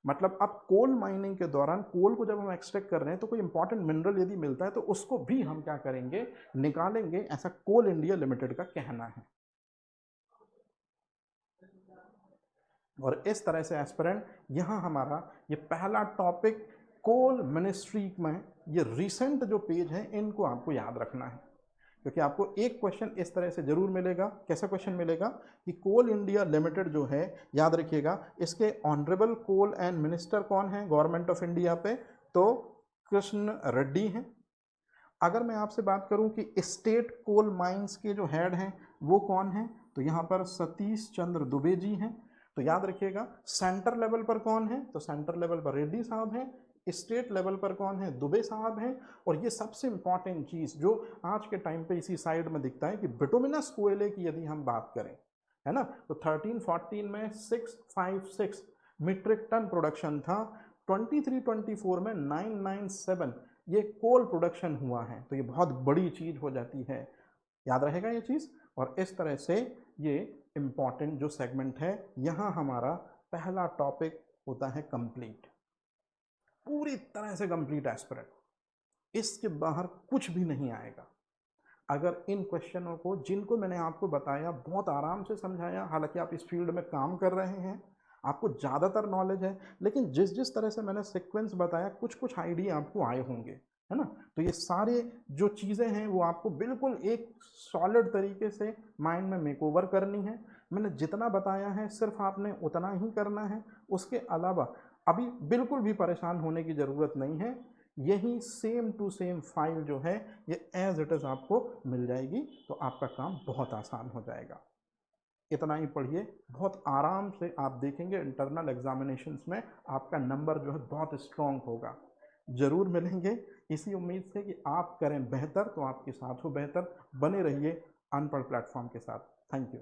मतलब अब कोल माइनिंग के दौरान कोल को जब हम एक्सट्रैक्ट कर रहे हैं तो कोई इंपॉर्टेंट मिनरल यदि मिलता है तो उसको भी हम क्या करेंगे, निकालेंगे, ऐसा कोल इंडिया लिमिटेड का कहना है। और इस तरह से एस्पिरेंट यहाँ हमारा ये पहला टॉपिक कोल मिनिस्ट्री में ये रिसेंट जो पेज है इनको आपको याद रखना है, क्योंकि आपको एक क्वेश्चन इस तरह से जरूर मिलेगा। कैसा क्वेश्चन मिलेगा कि कोल इंडिया लिमिटेड जो है, याद रखिएगा इसके ऑनरेबल कोल एंड मिनिस्टर कौन है गवर्नमेंट ऑफ इंडिया पे, तो कृष्ण रेड्डी हैं। अगर मैं आपसे बात करूं कि स्टेट कोल माइंस के जो हेड हैं वो कौन हैं, तो यहाँ पर सतीश चंद्र दुबे जी हैं। तो याद रखिएगा सेंटर लेवल पर कौन है, तो सेंटर लेवल पर रेड्डी साहब हैं। स्टेट लेवल पर कौन है, दुबे साहब हैं। और ये सबसे इंपॉर्टेंट चीज़ जो आज के टाइम पे इसी साइड में दिखता है कि बिटुमिनस कोयले की यदि हम बात करें, है ना, तो 13-14 में 656 मीट्रिक टन प्रोडक्शन था। 23-24 में 997 ये कोल प्रोडक्शन हुआ है। तो ये बहुत बड़ी चीज़ हो जाती है, याद रहेगा ये चीज़। और इस तरह से ये इम्पॉर्टेंट जो सेगमेंट है यहाँ हमारा पहला टॉपिक होता है कंप्लीट, पूरी तरह से कंप्लीट एस्पिरेंट, इसके बाहर कुछ भी नहीं आएगा। अगर इन क्वेश्चनों को जिनको मैंने आपको बताया बहुत आराम से समझाया, हालांकि आप इस फील्ड में काम कर रहे हैं, आपको ज़्यादातर नॉलेज है, लेकिन जिस जिस तरह से मैंने सीक्वेंस बताया कुछ कुछ आइडिया आपको आए होंगे, है ना। तो ये सारे जो चीज़ें हैं वो आपको बिल्कुल एक सॉलिड तरीके से माइंड में मेकओवर करनी है। मैंने जितना बताया है सिर्फ आपने उतना ही करना है, उसके अलावा अभी बिल्कुल भी परेशान होने की ज़रूरत नहीं है। यही सेम टू सेम फाइल जो है ये एज इट इज़ आपको मिल जाएगी, तो आपका काम बहुत आसान हो जाएगा। इतना ही पढ़िए, बहुत आराम से आप देखेंगे इंटरनल एग्जामिनेशंस में आपका नंबर जो है बहुत स्ट्रांग होगा। ज़रूर मिलेंगे इसी उम्मीद से कि आप करें बेहतर, तो आपके साथ हो बेहतर। बने रहिए अनपढ़ प्लेटफॉर्म के साथ। Thank you.